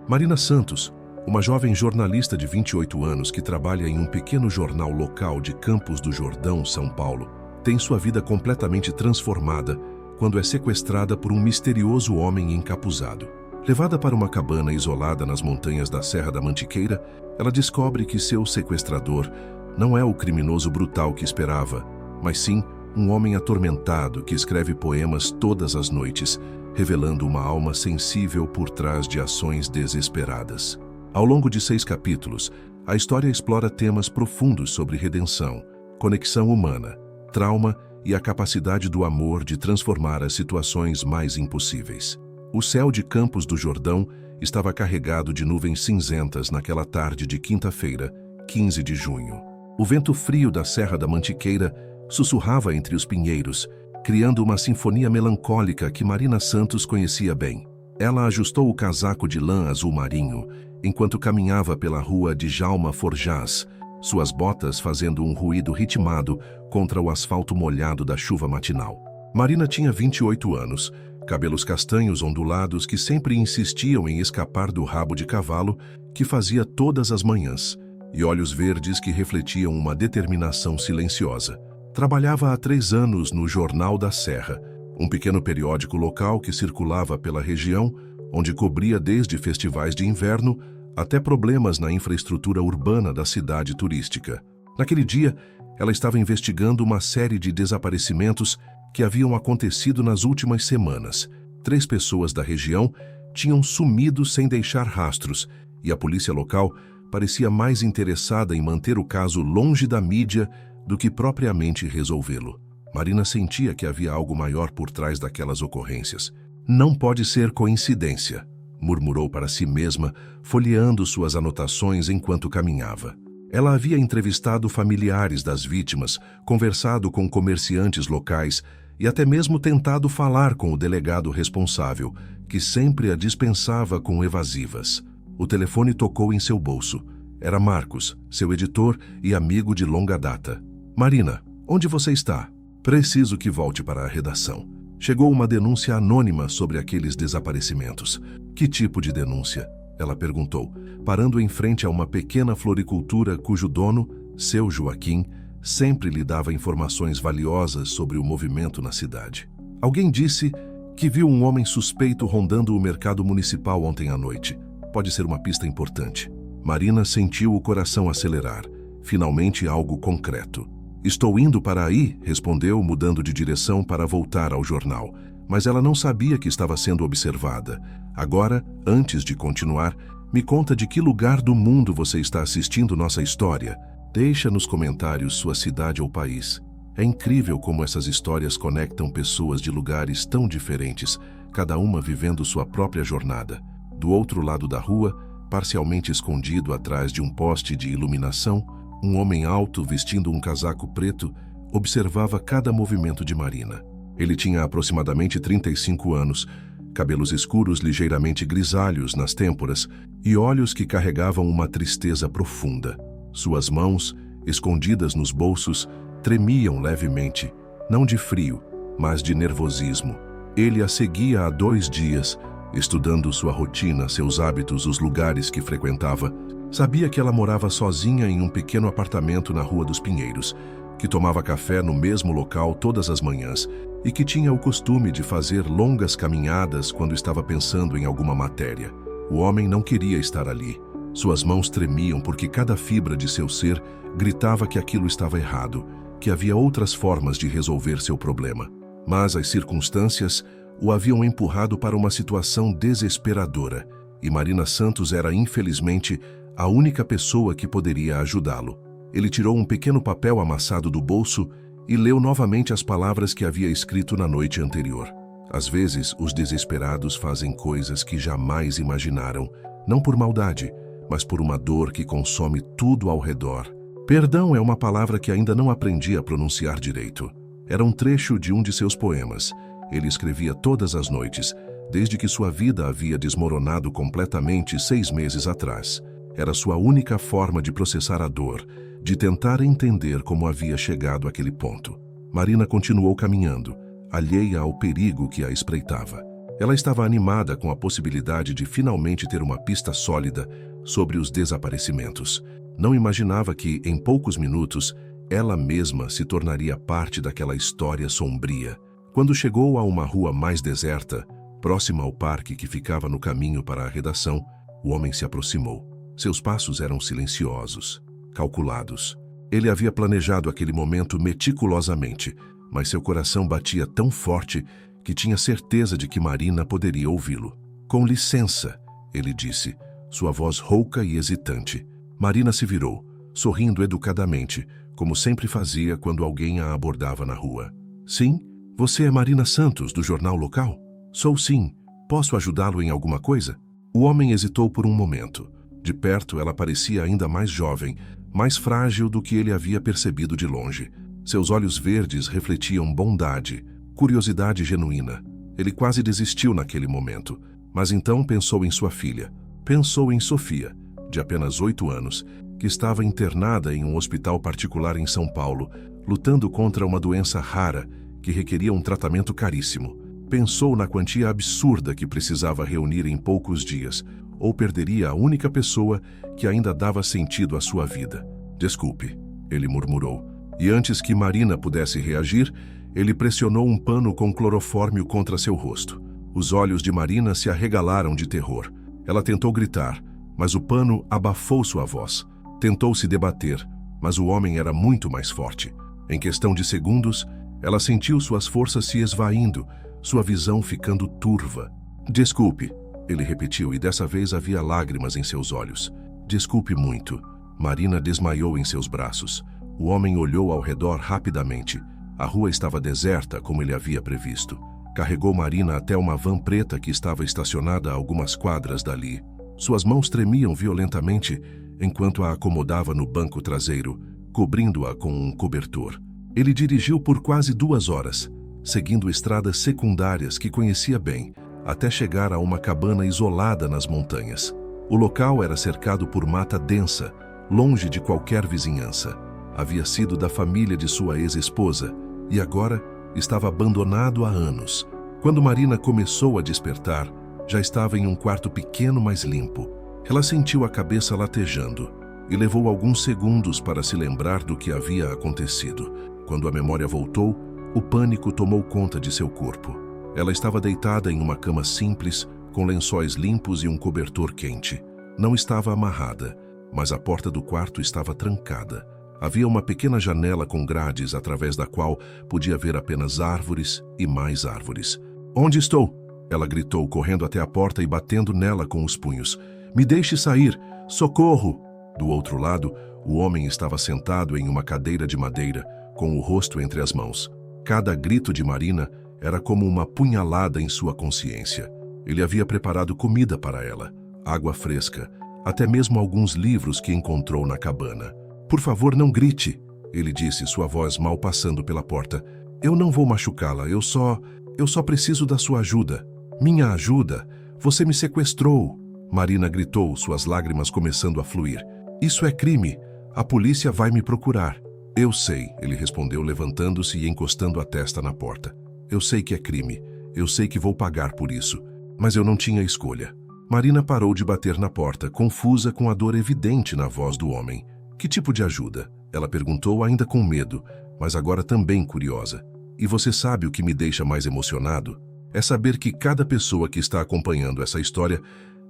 Marina Santos, uma jovem jornalista de 28 anos que trabalha em um pequeno jornal local de Campos do Jordão, São Paulo, tem sua vida completamente transformada quando é sequestrada por um misterioso homem encapuzado. Levada para uma cabana isolada nas montanhas da Serra da Mantiqueira, ela descobre que seu sequestrador não é o criminoso brutal que esperava, mas sim um homem atormentado que escreve poemas todas as noites, revelando uma alma sensível por trás de ações desesperadas. Ao longo de 6 capítulos, a história explora temas profundos sobre redenção, conexão humana, trauma e a capacidade do amor de transformar as situações mais impossíveis. O céu de Campos do Jordão estava carregado de nuvens cinzentas naquela tarde de quinta-feira, 15 de junho. O vento frio da Serra da Mantiqueira sussurrava entre os pinheiros, criando uma sinfonia melancólica que Marina Santos conhecia bem. Ela ajustou o casaco de lã azul marinho enquanto caminhava pela rua de Djalma Forjás, suas botas fazendo um ruído ritmado contra o asfalto molhado da chuva matinal. Marina tinha 28 anos, cabelos castanhos ondulados que sempre insistiam em escapar do rabo de cavalo que fazia todas as manhãs, e olhos verdes que refletiam uma determinação silenciosa. Trabalhava há 3 anos no Jornal da Serra, um pequeno periódico local que circulava pela região, onde cobria desde festivais de inverno até problemas na infraestrutura urbana da cidade turística. Naquele dia, ela estava investigando uma série de desaparecimentos que haviam acontecido nas últimas semanas. 3 pessoas da região tinham sumido sem deixar rastros, e a polícia local parecia mais interessada em manter o caso longe da mídia do que propriamente resolvê-lo. Marina sentia que havia algo maior por trás daquelas ocorrências. Não pode ser coincidência, murmurou para si mesma, folheando suas anotações enquanto caminhava. Ela havia entrevistado familiares das vítimas, conversado com comerciantes locais e até mesmo tentado falar com o delegado responsável, que sempre a dispensava com evasivas. O telefone tocou em seu bolso. Era Marcos, seu editor e amigo de longa data. Marina, onde você está? Preciso que volte para a redação. Chegou uma denúncia anônima sobre aqueles desaparecimentos. Que tipo de denúncia? Ela perguntou, parando em frente a uma pequena floricultura cujo dono, seu Joaquim, sempre lhe dava informações valiosas sobre o movimento na cidade. Alguém disse que viu um homem suspeito rondando o mercado municipal ontem à noite. Pode ser uma pista importante. Marina sentiu o coração acelerar. Finalmente algo concreto. Estou indo para aí, respondeu, mudando de direção para voltar ao jornal. Mas ela não sabia que estava sendo observada. Agora, antes de continuar, me conta de que lugar do mundo você está assistindo nossa história. Deixa nos comentários sua cidade ou país. É incrível como essas histórias conectam pessoas de lugares tão diferentes, cada uma vivendo sua própria jornada. Do outro lado da rua, parcialmente escondido atrás de um poste de iluminação, um homem alto vestindo um casaco preto observava cada movimento de Marina. Ele tinha aproximadamente 35 anos, cabelos escuros ligeiramente grisalhos nas têmporas e olhos que carregavam uma tristeza profunda. Suas mãos, escondidas nos bolsos, tremiam levemente, não de frio, mas de nervosismo. Ele a seguia há 2 dias, estudando sua rotina, seus hábitos, os lugares que frequentava. Sabia que ela morava sozinha em um pequeno apartamento na Rua dos Pinheiros, que tomava café no mesmo local todas as manhãs e que tinha o costume de fazer longas caminhadas quando estava pensando em alguma matéria. O homem não queria estar ali. Suas mãos tremiam porque cada fibra de seu ser gritava que aquilo estava errado, que havia outras formas de resolver seu problema. Mas as circunstâncias o haviam empurrado para uma situação desesperadora, e Marina Santos era, infelizmente, a única pessoa que poderia ajudá-lo. Ele tirou um pequeno papel amassado do bolso e leu novamente as palavras que havia escrito na noite anterior. Às vezes, os desesperados fazem coisas que jamais imaginaram, não por maldade, mas por uma dor que consome tudo ao redor. Perdão é uma palavra que ainda não aprendi a pronunciar direito. Era um trecho de um de seus poemas. Ele escrevia todas as noites, desde que sua vida havia desmoronado completamente 6 meses atrás. Era sua única forma de processar a dor, de tentar entender como havia chegado àquele ponto. Marina continuou caminhando, alheia ao perigo que a espreitava. Ela estava animada com a possibilidade de finalmente ter uma pista sólida sobre os desaparecimentos. Não imaginava que, em poucos minutos, ela mesma se tornaria parte daquela história sombria. Quando chegou a uma rua mais deserta, próxima ao parque que ficava no caminho para a redação, o homem se aproximou. Seus passos eram silenciosos, calculados. Ele havia planejado aquele momento meticulosamente, mas seu coração batia tão forte que tinha certeza de que Marina poderia ouvi-lo. "Com licença", ele disse, sua voz rouca e hesitante. Marina se virou, sorrindo educadamente, como sempre fazia quando alguém a abordava na rua. "Sim? Você é Marina Santos, do jornal local?" "Sou sim. Posso ajudá-lo em alguma coisa?" O homem hesitou por um momento. De perto, ela parecia ainda mais jovem, mais frágil do que ele havia percebido de longe. Seus olhos verdes refletiam bondade, curiosidade genuína. Ele quase desistiu naquele momento, mas então pensou em sua filha. Pensou em Sofia, de apenas 8 anos, que estava internada em um hospital particular em São Paulo, lutando contra uma doença rara que requeria um tratamento caríssimo. Pensou na quantia absurda que precisava reunir em poucos dias, ou perderia a única pessoa que ainda dava sentido à sua vida. "Desculpe", ele murmurou, e antes que Marina pudesse reagir, ele pressionou um pano com clorofórmio contra seu rosto. Os olhos de Marina se arregalaram de terror. Ela tentou gritar, mas o pano abafou sua voz. Tentou se debater, mas o homem era muito mais forte. Em questão de segundos, ela sentiu suas forças se esvaindo, sua visão ficando turva. "Desculpe", ele repetiu, e dessa vez havia lágrimas em seus olhos. "Desculpe muito." Marina desmaiou em seus braços. O homem olhou ao redor rapidamente. A rua estava deserta, como ele havia previsto. Carregou Marina até uma van preta que estava estacionada a algumas quadras dali. Suas mãos tremiam violentamente enquanto a acomodava no banco traseiro, cobrindo-a com um cobertor. Ele dirigiu por quase 2 horas, seguindo estradas secundárias que conhecia bem, até chegar a uma cabana isolada nas montanhas. O local era cercado por mata densa, longe de qualquer vizinhança. Havia sido da família de sua ex-esposa e agora estava abandonado há anos. Quando Marina começou a despertar, já estava em um quarto pequeno, mas limpo. Ela sentiu a cabeça latejando e levou alguns segundos para se lembrar do que havia acontecido. Quando a memória voltou, o pânico tomou conta de seu corpo. Ela estava deitada em uma cama simples, com lençóis limpos e um cobertor quente. Não estava amarrada, mas a porta do quarto estava trancada. Havia uma pequena janela com grades através da qual podia ver apenas árvores e mais árvores. "Onde estou?" ela gritou, correndo até a porta e batendo nela com os punhos. "Me deixe sair! Socorro!" Do outro lado, o homem estava sentado em uma cadeira de madeira, com o rosto entre as mãos. Cada grito de Marina era como uma punhalada em sua consciência. Ele havia preparado comida para ela, água fresca, até mesmo alguns livros que encontrou na cabana. "Por favor, não grite", ele disse, sua voz mal passando pela porta. "Eu não vou machucá-la, eu só preciso da sua ajuda." "Minha ajuda? Você me sequestrou!" Marina gritou, suas lágrimas começando a fluir. "Isso é crime. A polícia vai me procurar." "Eu sei", ele respondeu, levantando-se e encostando a testa na porta. "Eu sei que é crime. Eu sei que vou pagar por isso. Mas eu não tinha escolha." Marina parou de bater na porta, confusa com a dor evidente na voz do homem. "Que tipo de ajuda?" ela perguntou, ainda com medo, mas agora também curiosa. "E você sabe o que me deixa mais emocionado? É saber que cada pessoa que está acompanhando essa história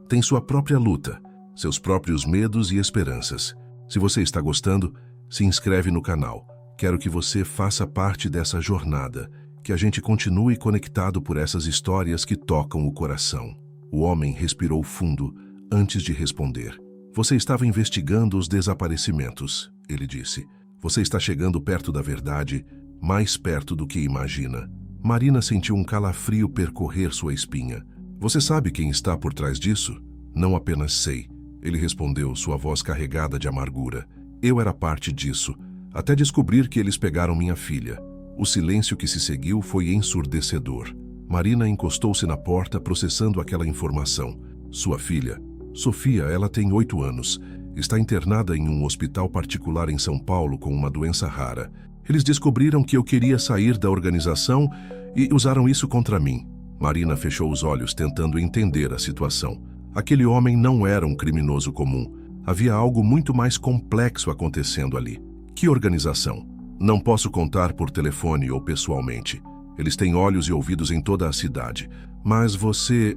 tem sua própria luta, seus próprios medos e esperanças. Se você está gostando, se inscreve no canal. Quero que você faça parte dessa jornada, que a gente continue conectado por essas histórias que tocam o coração." O homem respirou fundo antes de responder. "Você estava investigando os desaparecimentos", ele disse. "Você está chegando perto da verdade, mais perto do que imagina." Marina sentiu um calafrio percorrer sua espinha. "Você sabe quem está por trás disso?" "Não apenas sei", ele respondeu, sua voz carregada de amargura. "Eu era parte disso, até descobrir que eles pegaram minha filha." O silêncio que se seguiu foi ensurdecedor. Marina encostou-se na porta, processando aquela informação. "Sua filha, Sofia, ela tem 8 anos. Está internada em um hospital particular em São Paulo com uma doença rara. Eles descobriram que eu queria sair da organização e usaram isso contra mim." Marina fechou os olhos tentando entender a situação. Aquele homem não era um criminoso comum. Havia algo muito mais complexo acontecendo ali. Que organização? Não posso contar por telefone ou pessoalmente. Eles têm olhos e ouvidos em toda a cidade. Mas você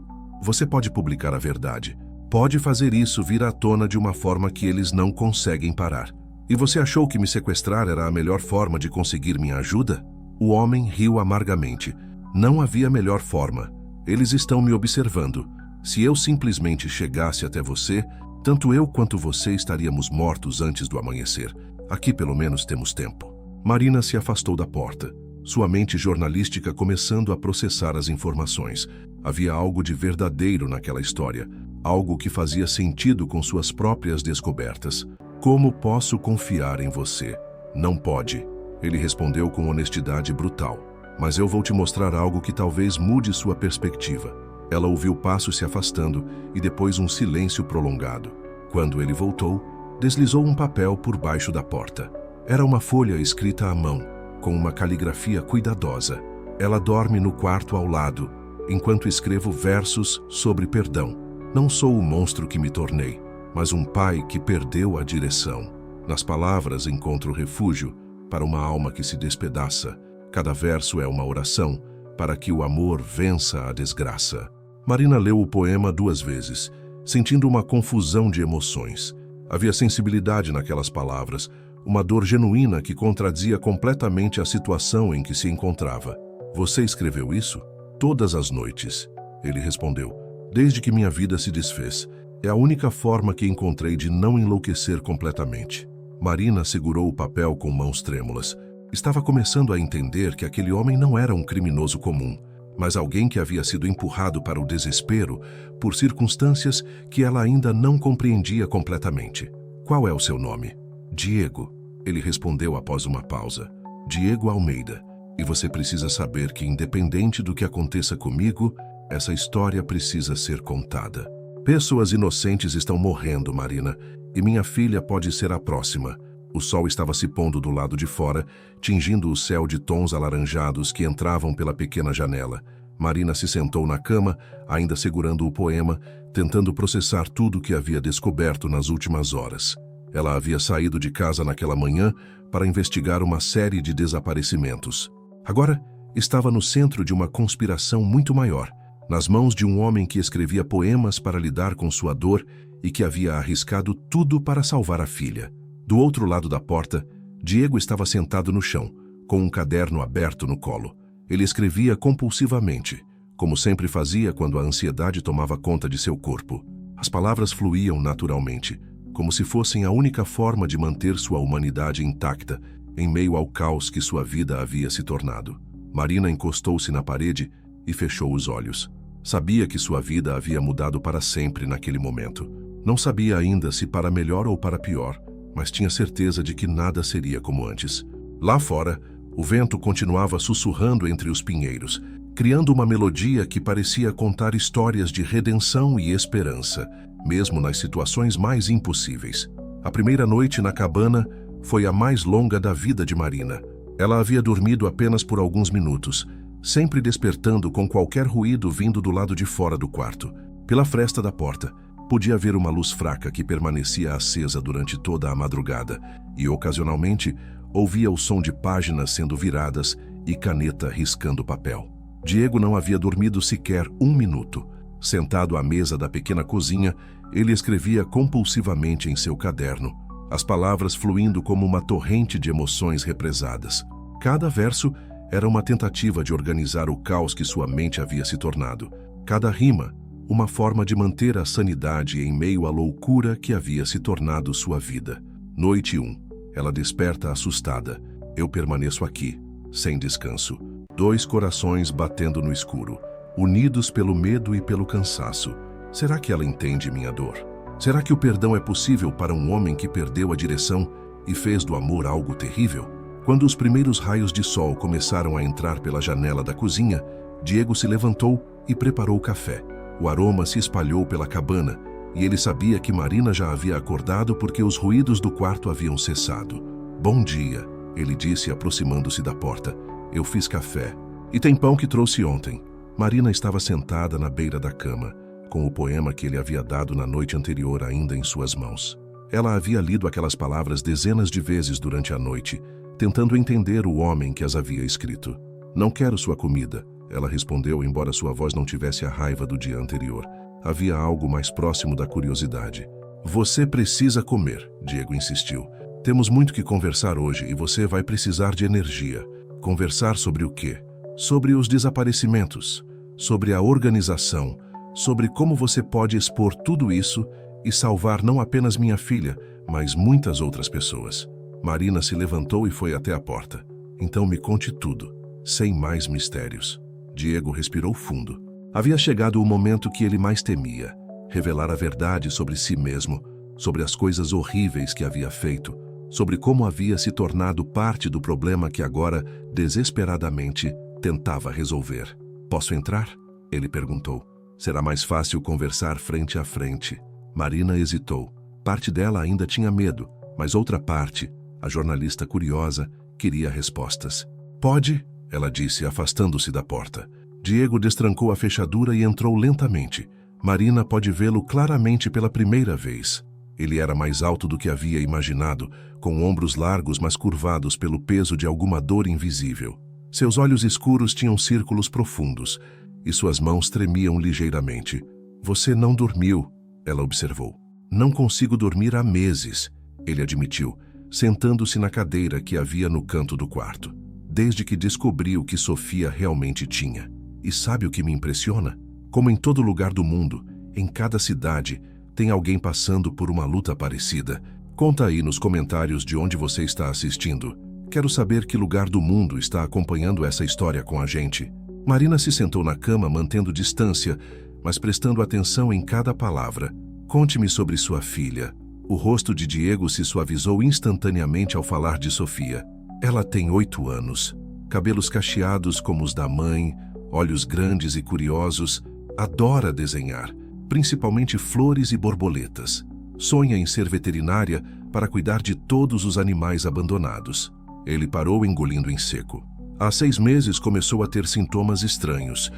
pode publicar a verdade. Pode fazer isso vir à tona de uma forma que eles não conseguem parar. E você achou que me sequestrar era a melhor forma de conseguir minha ajuda? O homem riu amargamente. Não havia melhor forma. Eles estão me observando. Se eu simplesmente chegasse até você, tanto eu quanto você estaríamos mortos antes do amanhecer. Aqui pelo menos temos tempo. Marina se afastou da porta, sua mente jornalística começando a processar as informações. Havia algo de verdadeiro naquela história, algo que fazia sentido com suas próprias descobertas. Como posso confiar em você? Não pode. Ele respondeu com honestidade brutal. Mas eu vou te mostrar algo que talvez mude sua perspectiva. Ela ouviu passos se afastando e depois um silêncio prolongado. Quando ele voltou, deslizou um papel por baixo da porta. Era uma folha escrita à mão, com uma caligrafia cuidadosa. Ela dorme no quarto ao lado, enquanto escrevo versos sobre perdão. Não sou o monstro que me tornei, mas um pai que perdeu a direção. Nas palavras encontro refúgio para uma alma que se despedaça. Cada verso é uma oração para que o amor vença a desgraça. Marina leu o poema 2 vezes, sentindo uma confusão de emoções. Havia sensibilidade naquelas palavras, uma dor genuína que contradizia completamente a situação em que se encontrava. Você escreveu isso? Todas as noites. Ele respondeu. Desde que minha vida se desfez. É a única forma que encontrei de não enlouquecer completamente. Marina segurou o papel com mãos trêmulas. Estava começando a entender que aquele homem não era um criminoso comum, mas alguém que havia sido empurrado para o desespero por circunstâncias que ela ainda não compreendia completamente. Qual é o seu nome? Diego. Ele respondeu após uma pausa. Diego Almeida. E você precisa saber que, independente do que aconteça comigo, essa história precisa ser contada. Pessoas inocentes estão morrendo, Marina, e minha filha pode ser a próxima. O sol estava se pondo do lado de fora, tingindo o céu de tons alaranjados que entravam pela pequena janela. Marina se sentou na cama, ainda segurando o poema, tentando processar tudo o que havia descoberto nas últimas horas. Ela havia saído de casa naquela manhã para investigar uma série de desaparecimentos. Agora, estava no centro de uma conspiração muito maior, nas mãos de um homem que escrevia poemas para lidar com sua dor e que havia arriscado tudo para salvar a filha. Do outro lado da porta, Diego estava sentado no chão, com um caderno aberto no colo. Ele escrevia compulsivamente, como sempre fazia quando a ansiedade tomava conta de seu corpo. As palavras fluíam naturalmente, como se fossem a única forma de manter sua humanidade intacta em meio ao caos que sua vida havia se tornado. Marina encostou-se na parede e fechou os olhos. Sabia que sua vida havia mudado para sempre naquele momento. Não sabia ainda se para melhor ou para pior, mas tinha certeza de que nada seria como antes. Lá fora, o vento continuava sussurrando entre os pinheiros, criando uma melodia que parecia contar histórias de redenção e esperança, mesmo nas situações mais impossíveis. A primeira noite na cabana foi a mais longa da vida de Marina. Ela havia dormido apenas por alguns minutos, sempre despertando com qualquer ruído vindo do lado de fora do quarto. Pela fresta da porta, podia ver uma luz fraca que permanecia acesa durante toda a madrugada e, ocasionalmente, ouvia o som de páginas sendo viradas e caneta riscando papel. Diego não havia dormido sequer 1 minuto. Sentado à mesa da pequena cozinha, ele escrevia compulsivamente em seu caderno, as palavras fluindo como uma torrente de emoções represadas. Cada verso era uma tentativa de organizar o caos que sua mente havia se tornado. Cada rima, uma forma de manter a sanidade em meio à loucura que havia se tornado sua vida. Noite 1. Ela desperta assustada. Eu permaneço aqui, sem descanso. 2 corações batendo no escuro, unidos pelo medo e pelo cansaço. Será que ela entende minha dor? Será que o perdão é possível para um homem que perdeu a direção e fez do amor algo terrível? Quando os primeiros raios de sol começaram a entrar pela janela da cozinha, Diego se levantou e preparou o café. O aroma se espalhou pela cabana, e ele sabia que Marina já havia acordado porque os ruídos do quarto haviam cessado. Bom dia, ele disse aproximando-se da porta. Eu fiz café. E tem pão que trouxe ontem. Marina estava sentada na beira da cama, com o poema que ele havia dado na noite anterior ainda em suas mãos. Ela havia lido aquelas palavras dezenas de vezes durante a noite, tentando entender o homem que as havia escrito. "Não quero sua comida", ela respondeu, embora sua voz não tivesse a raiva do dia anterior. Havia algo mais próximo da curiosidade. "Você precisa comer", Diego insistiu. "Temos muito que conversar hoje e você vai precisar de energia." Conversar sobre o quê? Sobre os desaparecimentos, sobre a organização, sobre como você pode expor tudo isso e salvar não apenas minha filha, mas muitas outras pessoas. Marina se levantou e foi até a porta. "Então me conte tudo, sem mais mistérios." Diego respirou fundo. Havia chegado o momento que ele mais temia: revelar a verdade sobre si mesmo, sobre as coisas horríveis que havia feito, sobre como havia se tornado parte do problema que agora, desesperadamente, tentava resolver. "Posso entrar?" ele perguntou. "Será mais fácil conversar frente a frente." Marina hesitou. Parte dela ainda tinha medo, mas outra parte, a jornalista curiosa, queria respostas. "Pode?" ela disse, afastando-se da porta. Diego destrancou a fechadura e entrou lentamente. Marina pôde vê-lo claramente pela primeira vez. Ele era mais alto do que havia imaginado, com ombros largos mas curvados pelo peso de alguma dor invisível. Seus olhos escuros tinham círculos profundos, e suas mãos tremiam ligeiramente. "Você não dormiu", ela observou. "Não consigo dormir há meses", ele admitiu, sentando-se na cadeira que havia no canto do quarto. "Desde que descobri o que Sofia realmente tinha. E sabe o que me impressiona? Como em todo lugar do mundo, em cada cidade, tem alguém passando por uma luta parecida. Conta aí nos comentários de onde você está assistindo. Quero saber que lugar do mundo está acompanhando essa história com a gente." Marina se sentou na cama mantendo distância, mas prestando atenção em cada palavra. "Conte-me sobre sua filha." O rosto de Diego se suavizou instantaneamente ao falar de Sofia. "Ela tem 8 anos. Cabelos cacheados como os da mãe, olhos grandes e curiosos. Adora desenhar, principalmente flores e borboletas. Sonha em ser veterinária para cuidar de todos os animais abandonados." Ele parou, engolindo em seco. "Há 6 meses começou a ter sintomas estranhos.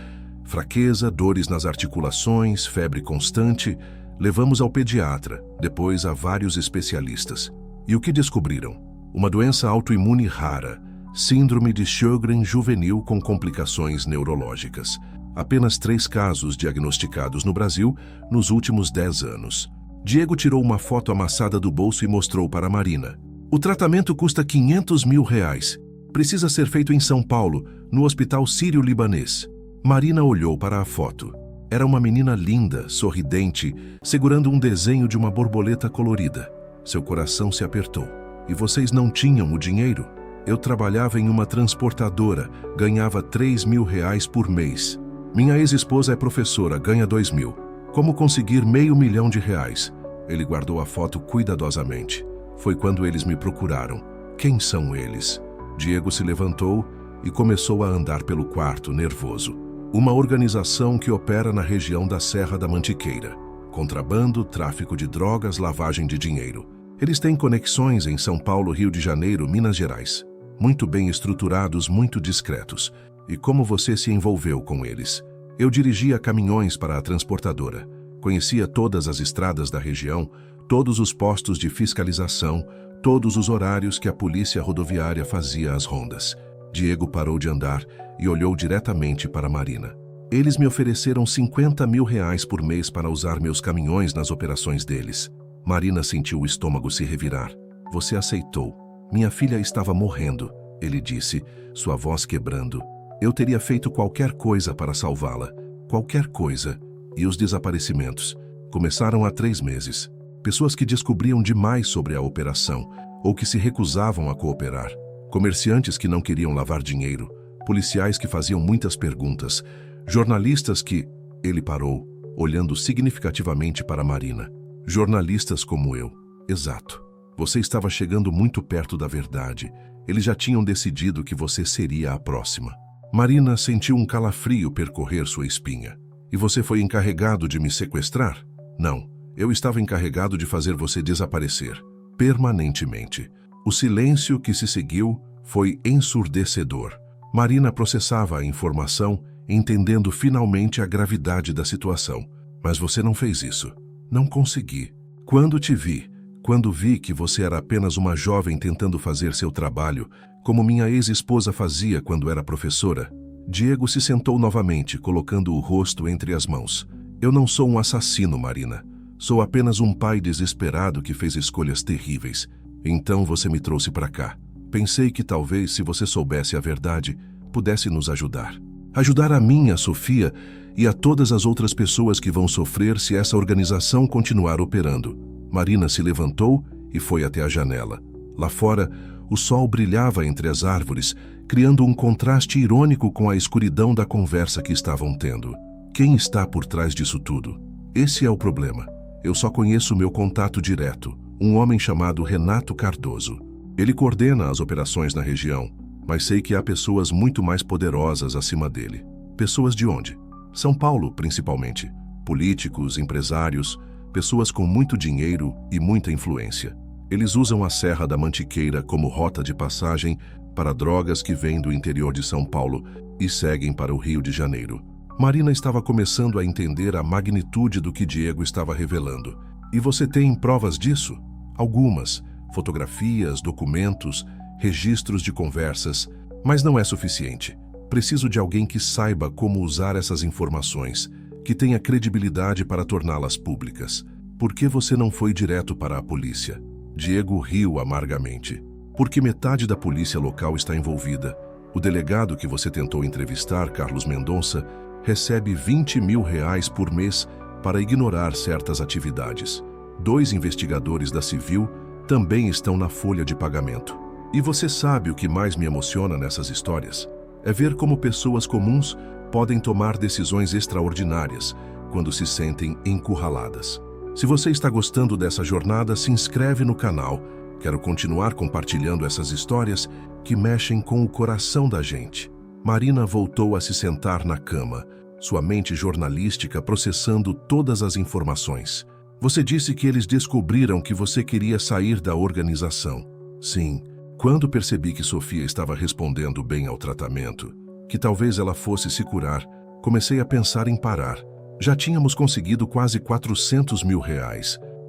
Fraqueza, dores nas articulações, febre constante. Levamos ao pediatra, depois a vários especialistas. E o que descobriram? Uma doença autoimune rara, síndrome de Sjögren juvenil com complicações neurológicas. Apenas 3 casos diagnosticados no Brasil nos últimos 10 anos. Diego tirou uma foto amassada do bolso e mostrou para Marina. "O tratamento custa R$500 mil. Precisa ser feito em São Paulo, no Hospital Sírio-Libanês." Marina olhou para a foto. Era uma menina linda, sorridente, segurando um desenho de uma borboleta colorida. Seu coração se apertou. "E vocês não tinham o dinheiro?" "Eu trabalhava em uma transportadora, ganhava R$3 mil por mês. Minha ex-esposa é professora, ganha R$2 mil. Como conseguir R$500 mil?" Ele guardou a foto cuidadosamente. "Foi quando eles me procuraram." "Quem são eles?" Diego se levantou e começou a andar pelo quarto, nervoso. "Uma organização que opera na região da Serra da Mantiqueira. Contrabando, tráfico de drogas, lavagem de dinheiro. Eles têm conexões em São Paulo, Rio de Janeiro, Minas Gerais. Muito bem estruturados, muito discretos. E como você se envolveu com eles?" "Eu dirigia caminhões para a transportadora. Conhecia todas as estradas da região, todos os postos de fiscalização, todos os horários que a polícia rodoviária fazia as rondas." Diego parou de andar e olhou diretamente para Marina. "Eles me ofereceram R$50 mil por mês para usar meus caminhões nas operações deles." Marina sentiu o estômago se revirar. "Você aceitou. Minha filha estava morrendo", ele disse, sua voz quebrando. "Eu teria feito qualquer coisa para salvá-la. Qualquer coisa." E os desaparecimentos começaram há 3 meses. Pessoas que descobriam demais sobre a operação ou que se recusavam a cooperar. Comerciantes que não queriam lavar dinheiro. Policiais que faziam muitas perguntas. Jornalistas que... Ele parou, olhando significativamente para Marina. "Jornalistas como eu." "Exato. Você estava chegando muito perto da verdade. Eles já tinham decidido que você seria a próxima." Marina sentiu um calafrio percorrer sua espinha. "E você foi encarregado de me sequestrar?" "Não. Eu estava encarregado de fazer você desaparecer. Permanentemente." O silêncio que se seguiu foi ensurdecedor. Marina processava a informação entendendo finalmente a gravidade da situação. Mas você não fez isso. Não consegui. Quando vi que você era apenas uma jovem tentando fazer seu trabalho, como minha ex-esposa fazia quando era professora, Diego se sentou novamente, colocando o rosto entre as mãos. Eu não sou um assassino, Marina. Sou apenas um pai desesperado que fez escolhas terríveis. Então você me trouxe para cá. Pensei que talvez, se você soubesse a verdade, pudesse nos ajudar. Ajudar a mim, a Sofia e a todas as outras pessoas que vão sofrer se essa organização continuar operando. Marina se levantou e foi até a janela. Lá fora, o sol brilhava entre as árvores, criando um contraste irônico com a escuridão da conversa que estavam tendo. Quem está por trás disso tudo? Esse é o problema. Eu só conheço meu contato direto, um homem chamado Renato Cardoso. Ele coordena as operações na região, mas sei que há pessoas muito mais poderosas acima dele. Pessoas de onde? São Paulo, principalmente. Políticos, empresários, pessoas com muito dinheiro e muita influência. Eles usam a Serra da Mantiqueira como rota de passagem para drogas que vêm do interior de São Paulo e seguem para o Rio de Janeiro. Marina estava começando a entender a magnitude do que Diego estava revelando. E você tem provas disso? Algumas. Fotografias, documentos, registros de conversas. Mas não é suficiente. Preciso de alguém que saiba como usar essas informações, que tenha credibilidade para torná-las públicas. Por que você não foi direto para a polícia? Diego riu amargamente. Porque metade da polícia local está envolvida. O delegado que você tentou entrevistar, Carlos Mendonça, recebe R$20 mil por mês para ignorar certas atividades. 2 investigadores da Civil também estão na folha de pagamento. E você sabe o que mais me emociona nessas histórias? É ver como pessoas comuns podem tomar decisões extraordinárias quando se sentem encurraladas. Se você está gostando dessa jornada, se inscreve no canal. Quero continuar compartilhando essas histórias que mexem com o coração da gente. Marina voltou a se sentar na cama, sua mente jornalística processando todas as informações. Você disse que eles descobriram que você queria sair da organização. Sim, quando percebi que Sofia estava respondendo bem ao tratamento, que talvez ela fosse se curar, comecei a pensar em parar. Já tínhamos conseguido quase R$400 mil.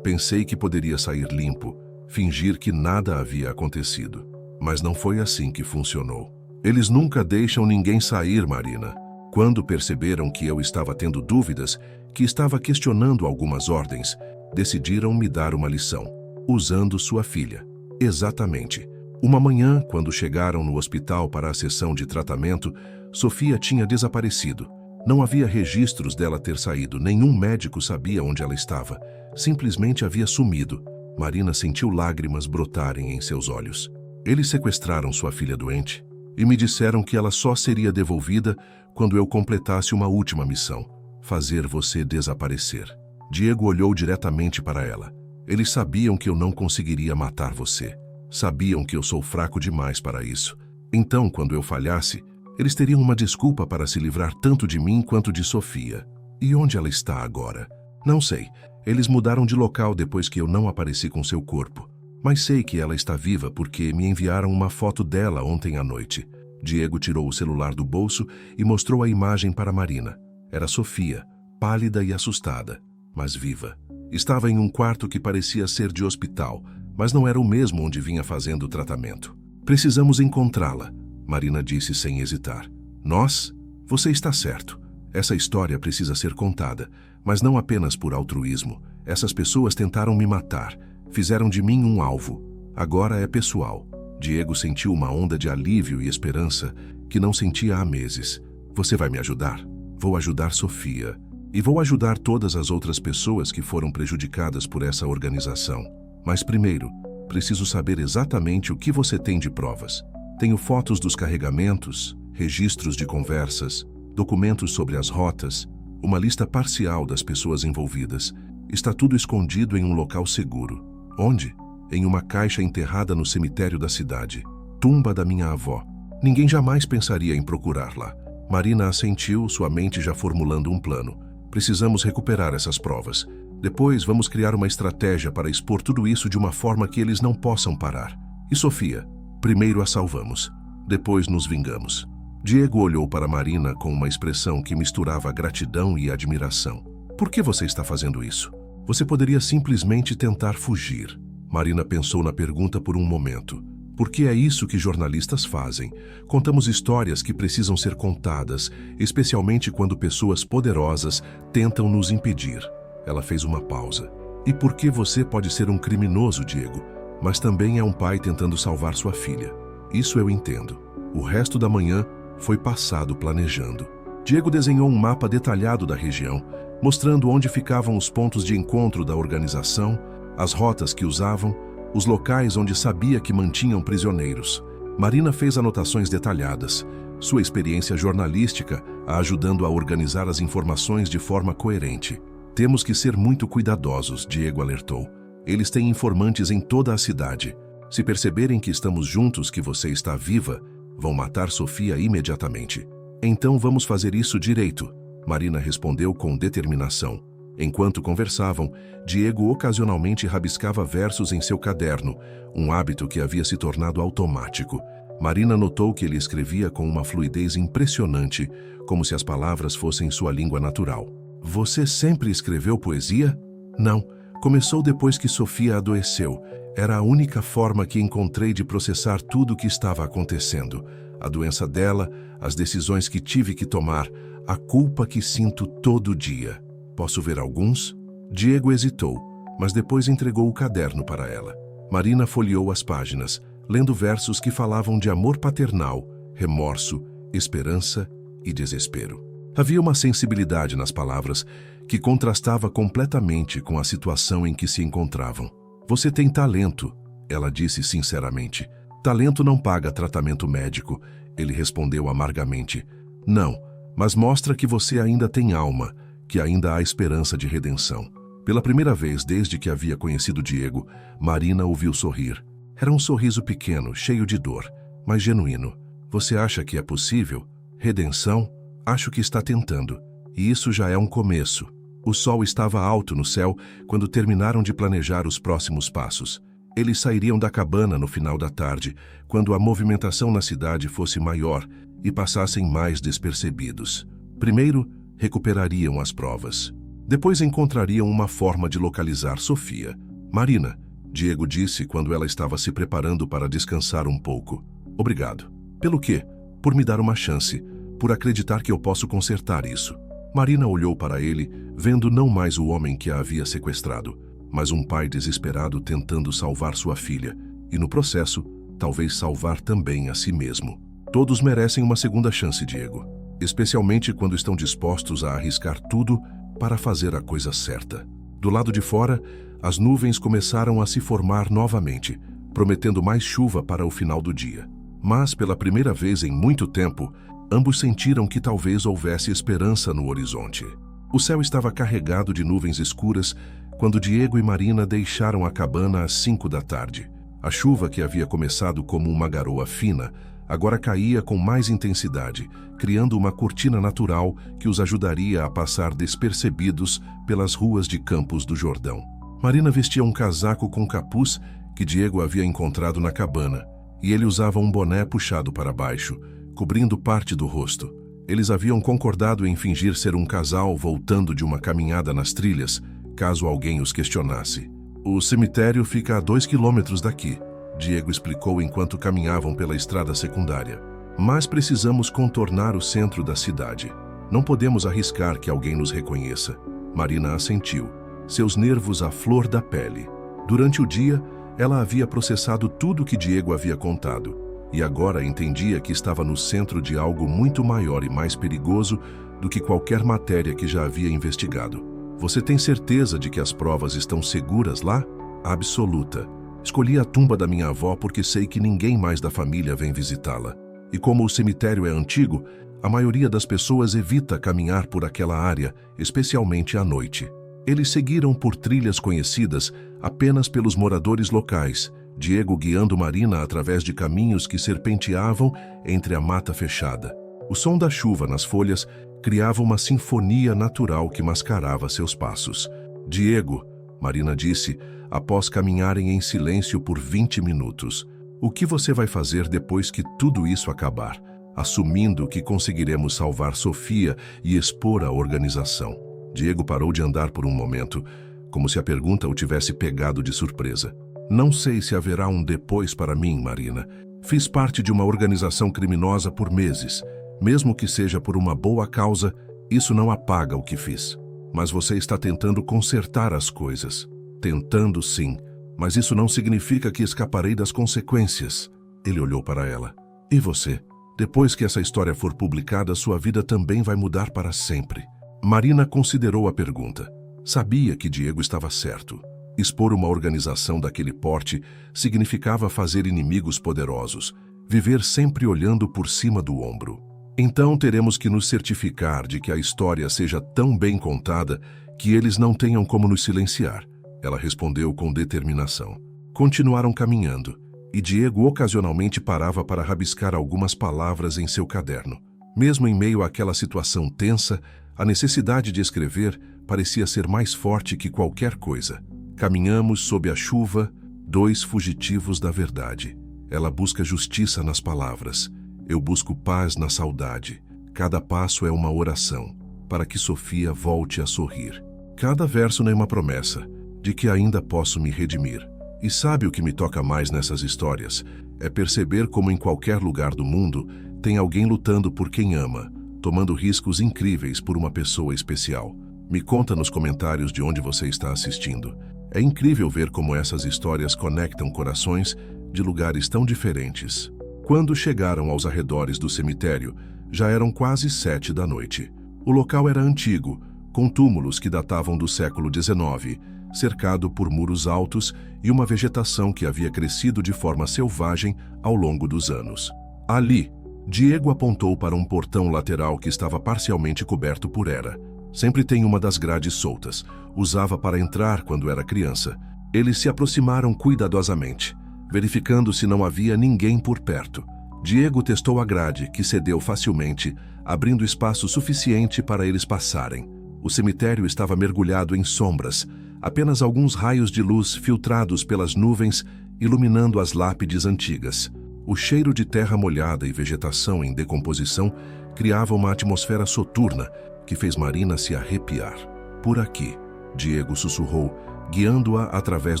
Pensei que poderia sair limpo, fingir que nada havia acontecido. Mas não foi assim que funcionou. Eles nunca deixam ninguém sair, Marina. Quando perceberam que eu estava tendo dúvidas, que estava questionando algumas ordens, decidiram me dar uma lição, usando sua filha. Exatamente. Uma manhã, quando chegaram no hospital para a sessão de tratamento, Sofia tinha desaparecido. Não havia registros dela ter saído, nenhum médico sabia onde ela estava. Simplesmente havia sumido. Marina sentiu lágrimas brotarem em seus olhos. Eles sequestraram sua filha doente e me disseram que ela só seria devolvida quando eu completasse uma última missão: fazer você desaparecer. Diego olhou diretamente para ela. Eles sabiam que eu não conseguiria matar você. Sabiam que eu sou fraco demais para isso. Então, quando eu falhasse, eles teriam uma desculpa para se livrar tanto de mim quanto de Sofia. E onde ela está agora? Não sei. Eles mudaram de local depois que eu não apareci com seu corpo. Mas sei que ela está viva porque me enviaram uma foto dela ontem à noite. Diego tirou o celular do bolso e mostrou a imagem para Marina. Era Sofia, pálida e assustada, mas viva. Estava em um quarto que parecia ser de hospital, mas não era o mesmo onde vinha fazendo o tratamento. Precisamos encontrá-la, Marina disse sem hesitar. Nós? Você está certo. Essa história precisa ser contada, mas não apenas por altruísmo. Essas pessoas tentaram me matar, fizeram de mim um alvo. Agora é pessoal. Diego sentiu uma onda de alívio e esperança que não sentia há meses. Você vai me ajudar? Vou ajudar Sofia. E vou ajudar todas as outras pessoas que foram prejudicadas por essa organização. Mas primeiro, preciso saber exatamente o que você tem de provas. Tenho fotos dos carregamentos, registros de conversas, documentos sobre as rotas, uma lista parcial das pessoas envolvidas. Está tudo escondido em um local seguro. Onde? Em uma caixa enterrada no cemitério da cidade. Tumba da minha avó. Ninguém jamais pensaria em procurar lá. Marina assentiu, sua mente já formulando um plano. Precisamos recuperar essas provas. Depois vamos criar uma estratégia para expor tudo isso de uma forma que eles não possam parar. E Sofia? Primeiro a salvamos. Depois nos vingamos. Diego olhou para Marina com uma expressão que misturava gratidão e admiração. Por que você está fazendo isso? Você poderia simplesmente tentar fugir. Marina pensou na pergunta por um momento. Porque é isso que jornalistas fazem. Contamos histórias que precisam ser contadas, especialmente quando pessoas poderosas tentam nos impedir. Ela fez uma pausa. E por que você pode ser um criminoso, Diego, mas também é um pai tentando salvar sua filha? Isso eu entendo. O resto da manhã foi passado planejando. Diego desenhou um mapa detalhado da região, mostrando onde ficavam os pontos de encontro da organização, as rotas que usavam, os locais onde sabia que mantinham prisioneiros. Marina fez anotações detalhadas, sua experiência jornalística a ajudando a organizar as informações de forma coerente. Temos que ser muito cuidadosos, Diego alertou. Eles têm informantes em toda a cidade. Se perceberem que estamos juntos, que você está viva, vão matar Sofia imediatamente. Então vamos fazer isso direito, Marina respondeu com determinação. Enquanto conversavam, Diego ocasionalmente rabiscava versos em seu caderno, um hábito que havia se tornado automático. Marina notou que ele escrevia com uma fluidez impressionante, como se as palavras fossem sua língua natural. Você sempre escreveu poesia? Não. Começou depois que Sofia adoeceu. Era a única forma que encontrei de processar tudo o que estava acontecendo. A doença dela, as decisões que tive que tomar, a culpa que sinto todo dia. Posso ver alguns? Diego hesitou, mas depois entregou o caderno para ela. Marina folheou as páginas, lendo versos que falavam de amor paternal, remorso, esperança e desespero. Havia uma sensibilidade nas palavras que contrastava completamente com a situação em que se encontravam. Você tem talento, ela disse sinceramente. Talento não paga tratamento médico, ele respondeu amargamente. Não, mas mostra que você ainda tem alma, que ainda há esperança de redenção. Pela primeira vez desde que havia conhecido Diego, Marina o viu sorrir. Era um sorriso pequeno, cheio de dor, mas genuíno. Você acha que é possível? Redenção? Acho que está tentando. E isso já é um começo. O sol estava alto no céu quando terminaram de planejar os próximos passos. Eles sairiam da cabana no final da tarde, quando a movimentação na cidade fosse maior e passassem mais despercebidos. Primeiro, recuperariam as provas. Depois encontrariam uma forma de localizar Sofia. Marina, Diego disse quando ela estava se preparando para descansar um pouco. Obrigado. Pelo quê? Por me dar uma chance, por acreditar que eu posso consertar isso. Marina olhou para ele, vendo não mais o homem que a havia sequestrado, mas um pai desesperado tentando salvar sua filha, e no processo, talvez salvar também a si mesmo. Todos merecem uma segunda chance, Diego, especialmente quando estão dispostos a arriscar tudo para fazer a coisa certa. Do lado de fora, as nuvens começaram a se formar novamente, prometendo mais chuva para o final do dia. Mas, pela primeira vez em muito tempo, ambos sentiram que talvez houvesse esperança no horizonte. O céu estava carregado de nuvens escuras quando Diego e Marina deixaram a cabana às 5 da tarde. A chuva, que havia começado como uma garoa fina, agora caía com mais intensidade, criando uma cortina natural que os ajudaria a passar despercebidos pelas ruas de Campos do Jordão. Marina vestia um casaco com capuz que Diego havia encontrado na cabana, e ele usava um boné puxado para baixo, cobrindo parte do rosto. Eles haviam concordado em fingir ser um casal voltando de uma caminhada nas trilhas, caso alguém os questionasse. O cemitério fica a 2 quilômetros daqui, Diego explicou enquanto caminhavam pela estrada secundária. Mas precisamos contornar o centro da cidade. Não podemos arriscar que alguém nos reconheça. Marina assentiu, seus nervos à flor da pele. Durante o dia, ela havia processado tudo o que Diego havia contado, e agora entendia que estava no centro de algo muito maior e mais perigoso do que qualquer matéria que já havia investigado. Você tem certeza de que as provas estão seguras lá? Absoluta. Escolhi a tumba da minha avó porque sei que ninguém mais da família vem visitá-la. E como o cemitério é antigo, a maioria das pessoas evita caminhar por aquela área, especialmente à noite. Eles seguiram por trilhas conhecidas apenas pelos moradores locais, Diego guiando Marina através de caminhos que serpenteavam entre a mata fechada. O som da chuva nas folhas criava uma sinfonia natural que mascarava seus passos. Diego, Marina disse, após caminharem em silêncio por 20 minutos. O que você vai fazer depois que tudo isso acabar? assumindo que conseguiremos salvar Sofia e expor a organização. Diego parou de andar por um momento, como se a pergunta o tivesse pegado de surpresa. Não sei se haverá um depois para mim, Marina. Fiz parte de uma organização criminosa por meses. Mesmo que seja por uma boa causa, isso não apaga o que fiz. Mas você está tentando consertar as coisas. Tentando, sim, mas isso não significa que escaparei das consequências. Ele olhou para ela. E você? Depois que essa história for publicada, sua vida também vai mudar para sempre. Marina considerou a pergunta. Sabia que Diego estava certo. Expor uma organização daquele porte significava fazer inimigos poderosos, viver sempre olhando por cima do ombro. Então teremos que nos certificar de que a história seja tão bem contada que eles não tenham como nos silenciar. Ela respondeu com determinação. Continuaram caminhando, e Diego ocasionalmente parava para rabiscar algumas palavras em seu caderno. Mesmo em meio àquela situação tensa, a necessidade de escrever parecia ser mais forte que qualquer coisa. Caminhamos sob a chuva, dois fugitivos da verdade. Ela busca justiça nas palavras. Eu busco paz na saudade. Cada passo é uma oração, para que Sofia volte a sorrir. Cada verso é uma promessa, de que ainda posso me redimir. E sabe o que me toca mais nessas histórias? É perceber como em qualquer lugar do mundo tem alguém lutando por quem ama, tomando riscos incríveis por uma pessoa especial. Me conta nos comentários de onde você está assistindo. É incrível ver como essas histórias conectam corações de lugares tão diferentes. Quando chegaram aos arredores do cemitério, já eram quase 7 da noite. O local era antigo, com túmulos que datavam do século XIX, cercado por muros altos e uma vegetação que havia crescido de forma selvagem ao longo dos anos. Ali, Diego apontou para um portão lateral que estava parcialmente coberto por era. Sempre tem uma das grades soltas. Usava para entrar quando era criança. Eles se aproximaram cuidadosamente, verificando se não havia ninguém por perto. Diego testou a grade, que cedeu facilmente, abrindo espaço suficiente para eles passarem. O cemitério estava mergulhado em sombras, apenas alguns raios de luz filtrados pelas nuvens iluminando as lápides antigas. O cheiro de terra molhada e vegetação em decomposição criava uma atmosfera soturna que fez Marina se arrepiar. Por aqui, Diego sussurrou, guiando-a através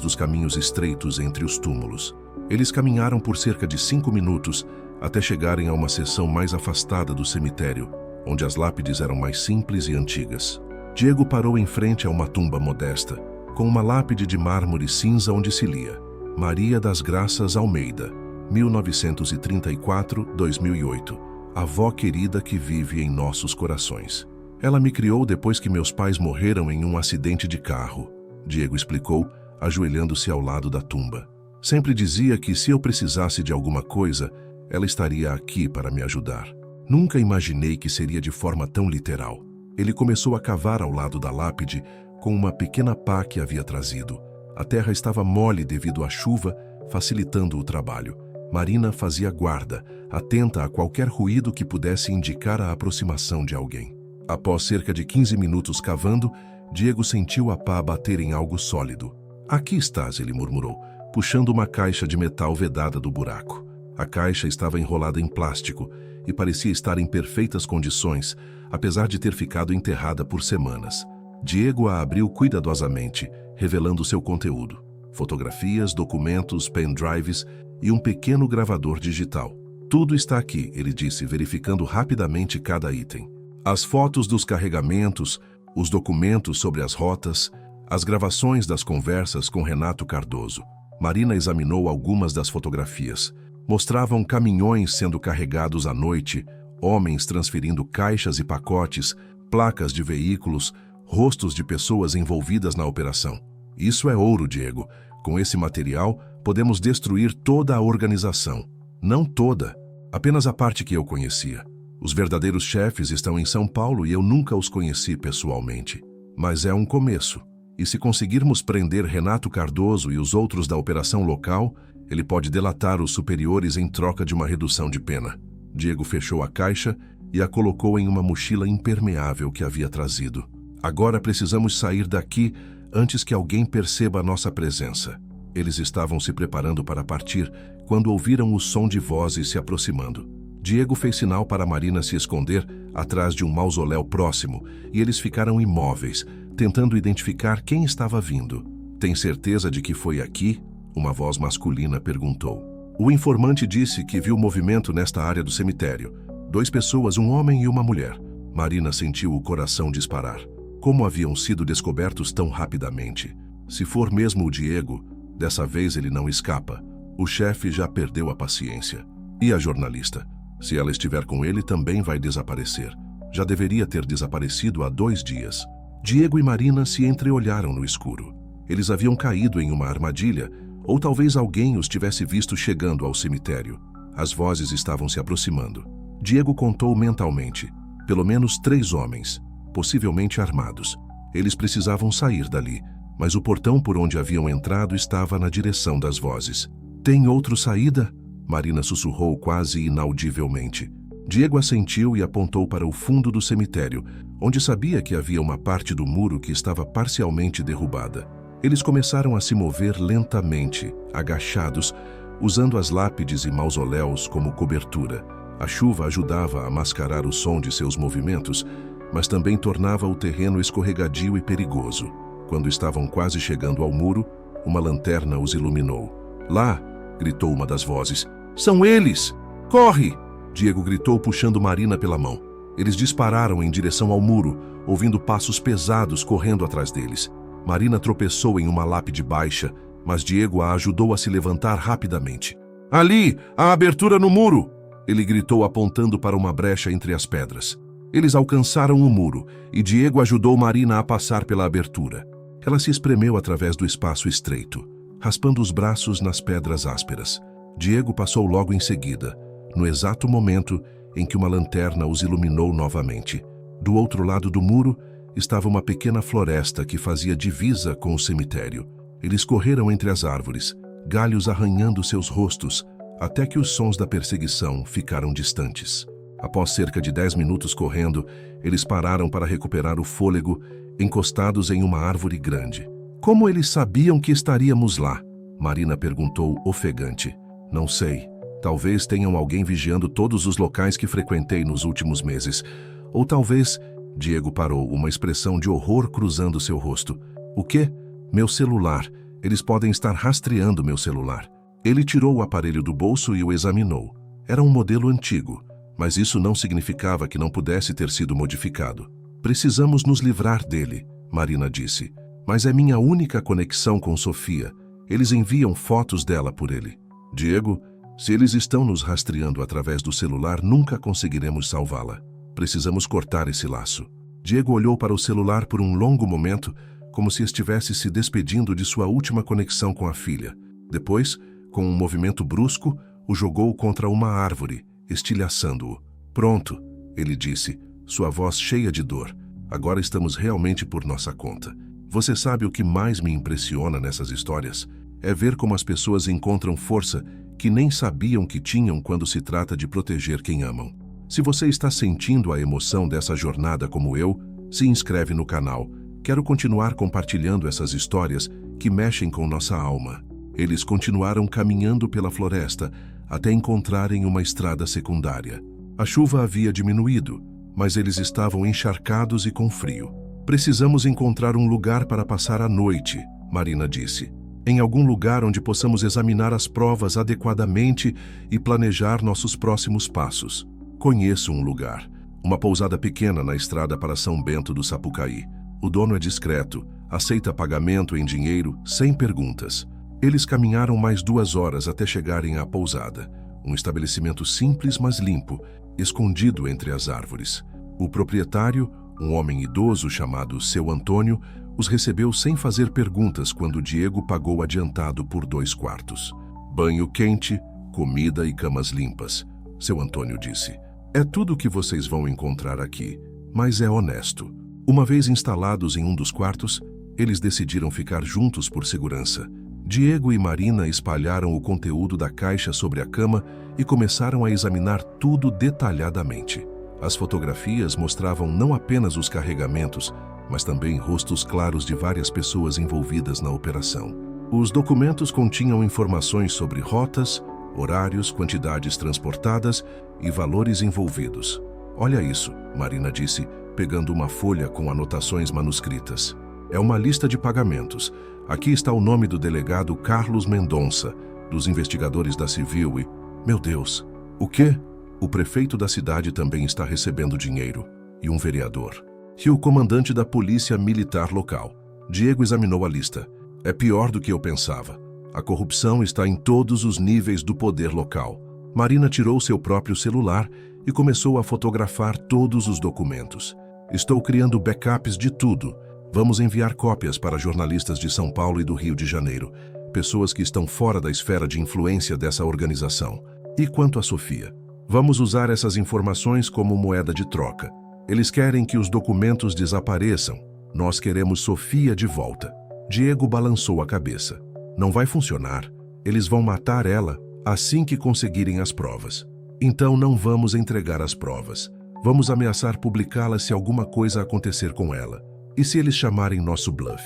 dos caminhos estreitos entre os túmulos. Eles caminharam por cerca de 5 minutos até chegarem a uma seção mais afastada do cemitério, onde as lápides eram mais simples e antigas. Diego parou em frente a uma tumba modesta, com uma lápide de mármore cinza onde se lia: Maria das Graças Almeida, 1934-2008, avó querida que vive em nossos corações. Ela me criou depois que meus pais morreram em um acidente de carro, Diego explicou, ajoelhando-se ao lado da tumba. Sempre dizia que se eu precisasse de alguma coisa, ela estaria aqui para me ajudar. Nunca imaginei que seria de forma tão literal. Ele começou a cavar ao lado da lápide com uma pequena pá que havia trazido. A terra estava mole devido à chuva, facilitando o trabalho. Marina fazia guarda, atenta a qualquer ruído que pudesse indicar a aproximação de alguém. Após cerca de 15 minutos cavando, Diego sentiu a pá bater em algo sólido. Aqui estás, ele murmurou, puxando uma caixa de metal vedada do buraco. A caixa estava enrolada em plástico e parecia estar em perfeitas condições, apesar de ter ficado enterrada por semanas. Diego a abriu cuidadosamente, revelando seu conteúdo. Fotografias, documentos, pendrives e um pequeno gravador digital. Tudo está aqui, ele disse, verificando rapidamente cada item. As fotos dos carregamentos, os documentos sobre as rotas, as gravações das conversas com Renato Cardoso. Marina examinou algumas das fotografias. Mostravam caminhões sendo carregados à noite, homens transferindo caixas e pacotes, placas de veículos, rostos de pessoas envolvidas na operação. Isso é ouro, Diego. Com esse material, podemos destruir toda a organização. Não toda, apenas a parte que eu conhecia. Os verdadeiros chefes estão em São Paulo e eu nunca os conheci pessoalmente. Mas é um começo. E se conseguirmos prender Renato Cardoso e os outros da operação local, ele pode delatar os superiores em troca de uma redução de pena. Diego fechou a caixa e a colocou em uma mochila impermeável que havia trazido. Agora precisamos sair daqui antes que alguém perceba a nossa presença. Eles estavam se preparando para partir quando ouviram o som de vozes se aproximando. Diego fez sinal para Marina se esconder atrás de um mausoléu próximo e eles ficaram imóveis, tentando identificar quem estava vindo. Tem certeza de que foi aqui? Uma voz masculina perguntou. O informante disse que viu movimento nesta área do cemitério. 2 pessoas, um homem e uma mulher. Marina sentiu o coração disparar. Como haviam sido descobertos tão rapidamente? Se for mesmo o Diego, dessa vez ele não escapa. O chefe já perdeu a paciência. E a jornalista? Se ela estiver com ele, também vai desaparecer. Já deveria ter desaparecido há 2 dias. Diego e Marina se entreolharam no escuro. Eles haviam caído em uma armadilha, ou talvez alguém os tivesse visto chegando ao cemitério. As vozes estavam se aproximando. Diego contou mentalmente. Pelo menos 3 homens, possivelmente armados. Eles precisavam sair dali, mas o portão por onde haviam entrado estava na direção das vozes. Tem outra saída? Marina sussurrou quase inaudivelmente. Diego assentiu e apontou para o fundo do cemitério, onde sabia que havia uma parte do muro que estava parcialmente derrubada. Eles começaram a se mover lentamente, agachados, usando as lápides e mausoléus como cobertura. A chuva ajudava a mascarar o som de seus movimentos, mas também tornava o terreno escorregadio e perigoso. Quando estavam quase chegando ao muro, uma lanterna os iluminou. Lá! Gritou uma das vozes. São eles! Corre! Diego gritou puxando Marina pela mão. Eles dispararam em direção ao muro, ouvindo passos pesados correndo atrás deles. Marina tropeçou em uma lápide baixa, mas Diego a ajudou a se levantar rapidamente. Ali! A abertura no muro! Ele gritou apontando para uma brecha entre as pedras. Eles alcançaram o muro e Diego ajudou Marina a passar pela abertura. Ela se espremeu através do espaço estreito, raspando os braços nas pedras ásperas. Diego passou logo em seguida, no exato momento em que uma lanterna os iluminou novamente. Do outro lado do muro estava uma pequena floresta que fazia divisa com o cemitério. Eles correram entre as árvores, galhos arranhando seus rostos, até que os sons da perseguição ficaram distantes. Após cerca de 10 minutos correndo, eles pararam para recuperar o fôlego, encostados em uma árvore grande. Como eles sabiam que estaríamos lá? Marina perguntou ofegante. Não sei. Talvez tenham alguém vigiando todos os locais que frequentei nos últimos meses. Ou talvez... Diego parou, uma expressão de horror cruzando seu rosto. O quê? Meu celular. Eles podem estar rastreando meu celular. Ele tirou o aparelho do bolso e o examinou. Era um modelo antigo, mas isso não significava que não pudesse ter sido modificado. Precisamos nos livrar dele, Marina disse. Mas é minha única conexão com Sofia. Eles enviam fotos dela por ele. Diego, se eles estão nos rastreando através do celular, nunca conseguiremos salvá-la. Precisamos cortar esse laço. Diego olhou para o celular por um longo momento, como se estivesse se despedindo de sua última conexão com a filha. Depois, com um movimento brusco, o jogou contra uma árvore, estilhaçando-o. Pronto, ele disse, sua voz cheia de dor. Agora estamos realmente por nossa conta. Você sabe o que mais me impressiona nessas histórias? É ver como as pessoas encontram força que nem sabiam que tinham quando se trata de proteger quem amam. Se você está sentindo a emoção dessa jornada como eu, se inscreve no canal. Quero continuar compartilhando essas histórias que mexem com nossa alma. Eles continuaram caminhando pela floresta até encontrarem uma estrada secundária. A chuva havia diminuído, mas eles estavam encharcados e com frio. Precisamos encontrar um lugar para passar a noite, Marina disse. Em algum lugar onde possamos examinar as provas adequadamente e planejar nossos próximos passos. Conheço um lugar, uma pousada pequena na estrada para São Bento do Sapucaí. O dono é discreto, aceita pagamento em dinheiro, sem perguntas. Eles caminharam mais 2 horas até chegarem à pousada, um estabelecimento simples, mas limpo, escondido entre as árvores. O proprietário, um homem idoso chamado Seu Antônio, os recebeu sem fazer perguntas quando Diego pagou adiantado por 2 quartos. Banho quente, comida e camas limpas, Seu Antônio disse. É tudo o que vocês vão encontrar aqui, mas é honesto. Uma vez instalados em um dos quartos, eles decidiram ficar juntos por segurança. Diego e Marina espalharam o conteúdo da caixa sobre a cama e começaram a examinar tudo detalhadamente. As fotografias mostravam não apenas os carregamentos, mas também rostos claros de várias pessoas envolvidas na operação. Os documentos continham informações sobre rotas, horários, quantidades transportadas e valores envolvidos. Olha isso, Marina disse, pegando uma folha com anotações manuscritas. É uma lista de pagamentos. Aqui está o nome do delegado Carlos Mendonça, dos investigadores da Civil e... Meu Deus! O quê? O prefeito da cidade também está recebendo dinheiro. E um vereador. E o comandante da polícia militar local. Diego examinou a lista. É pior do que eu pensava. A corrupção está em todos os níveis do poder local. Marina tirou seu próprio celular e começou a fotografar todos os documentos. Estou criando backups de tudo. Vamos enviar cópias para jornalistas de São Paulo e do Rio de Janeiro, pessoas que estão fora da esfera de influência dessa organização. E quanto a Sofia? Vamos usar essas informações como moeda de troca. Eles querem que os documentos desapareçam. Nós queremos Sofia de volta. Diego balançou a cabeça. Não vai funcionar. Eles vão matar ela assim que conseguirem as provas. Então não vamos entregar as provas. Vamos ameaçar publicá-la se alguma coisa acontecer com ela. E se eles chamarem nosso bluff?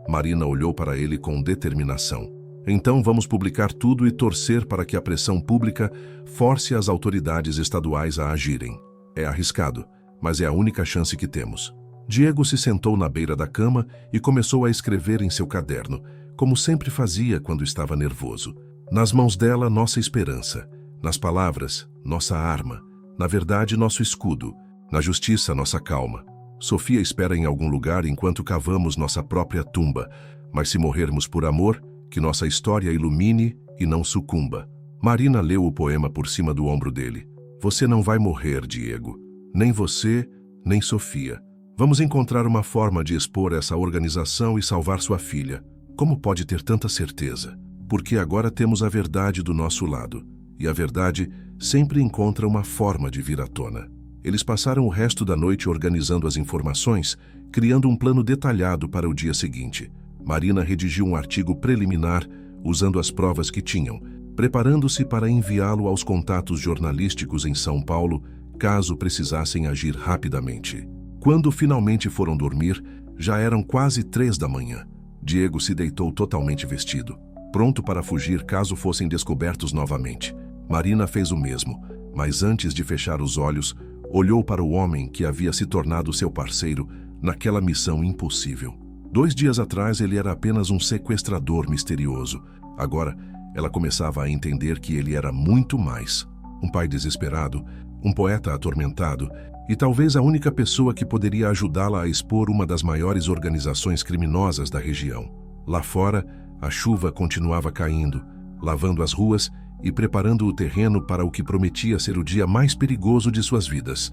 Marina olhou para ele com determinação. Então vamos publicar tudo e torcer para que a pressão pública force as autoridades estaduais a agirem. É arriscado, mas é a única chance que temos. Diego se sentou na beira da cama e começou a escrever em seu caderno, como sempre fazia quando estava nervoso. Nas mãos dela, nossa esperança. Nas palavras, nossa arma. Na verdade, nosso escudo. Na justiça, nossa calma. Sofia espera em algum lugar enquanto cavamos nossa própria tumba, mas se morrermos por amor, que nossa história ilumine e não sucumba. Marina leu o poema por cima do ombro dele. Você não vai morrer, Diego. Nem você, nem Sofia. Vamos encontrar uma forma de expor essa organização e salvar sua filha. Como pode ter tanta certeza? Porque agora temos a verdade do nosso lado. E a verdade sempre encontra uma forma de vir à tona. Eles passaram o resto da noite organizando as informações, criando um plano detalhado para o dia seguinte. Marina redigiu um artigo preliminar usando as provas que tinham, preparando-se para enviá-lo aos contatos jornalísticos em São Paulo, caso precisassem agir rapidamente. Quando finalmente foram dormir, já eram quase 3 da manhã. Diego se deitou totalmente vestido, pronto para fugir caso fossem descobertos novamente. Marina fez o mesmo, mas antes de fechar os olhos, olhou para o homem que havia se tornado seu parceiro naquela missão impossível. 2 dias atrás ele era apenas um sequestrador misterioso. Agora, ela começava a entender que ele era muito mais. Um pai desesperado, um poeta atormentado e talvez a única pessoa que poderia ajudá-la a expor uma das maiores organizações criminosas da região. Lá fora, a chuva continuava caindo, lavando as ruas e preparando o terreno para o que prometia ser o dia mais perigoso de suas vidas.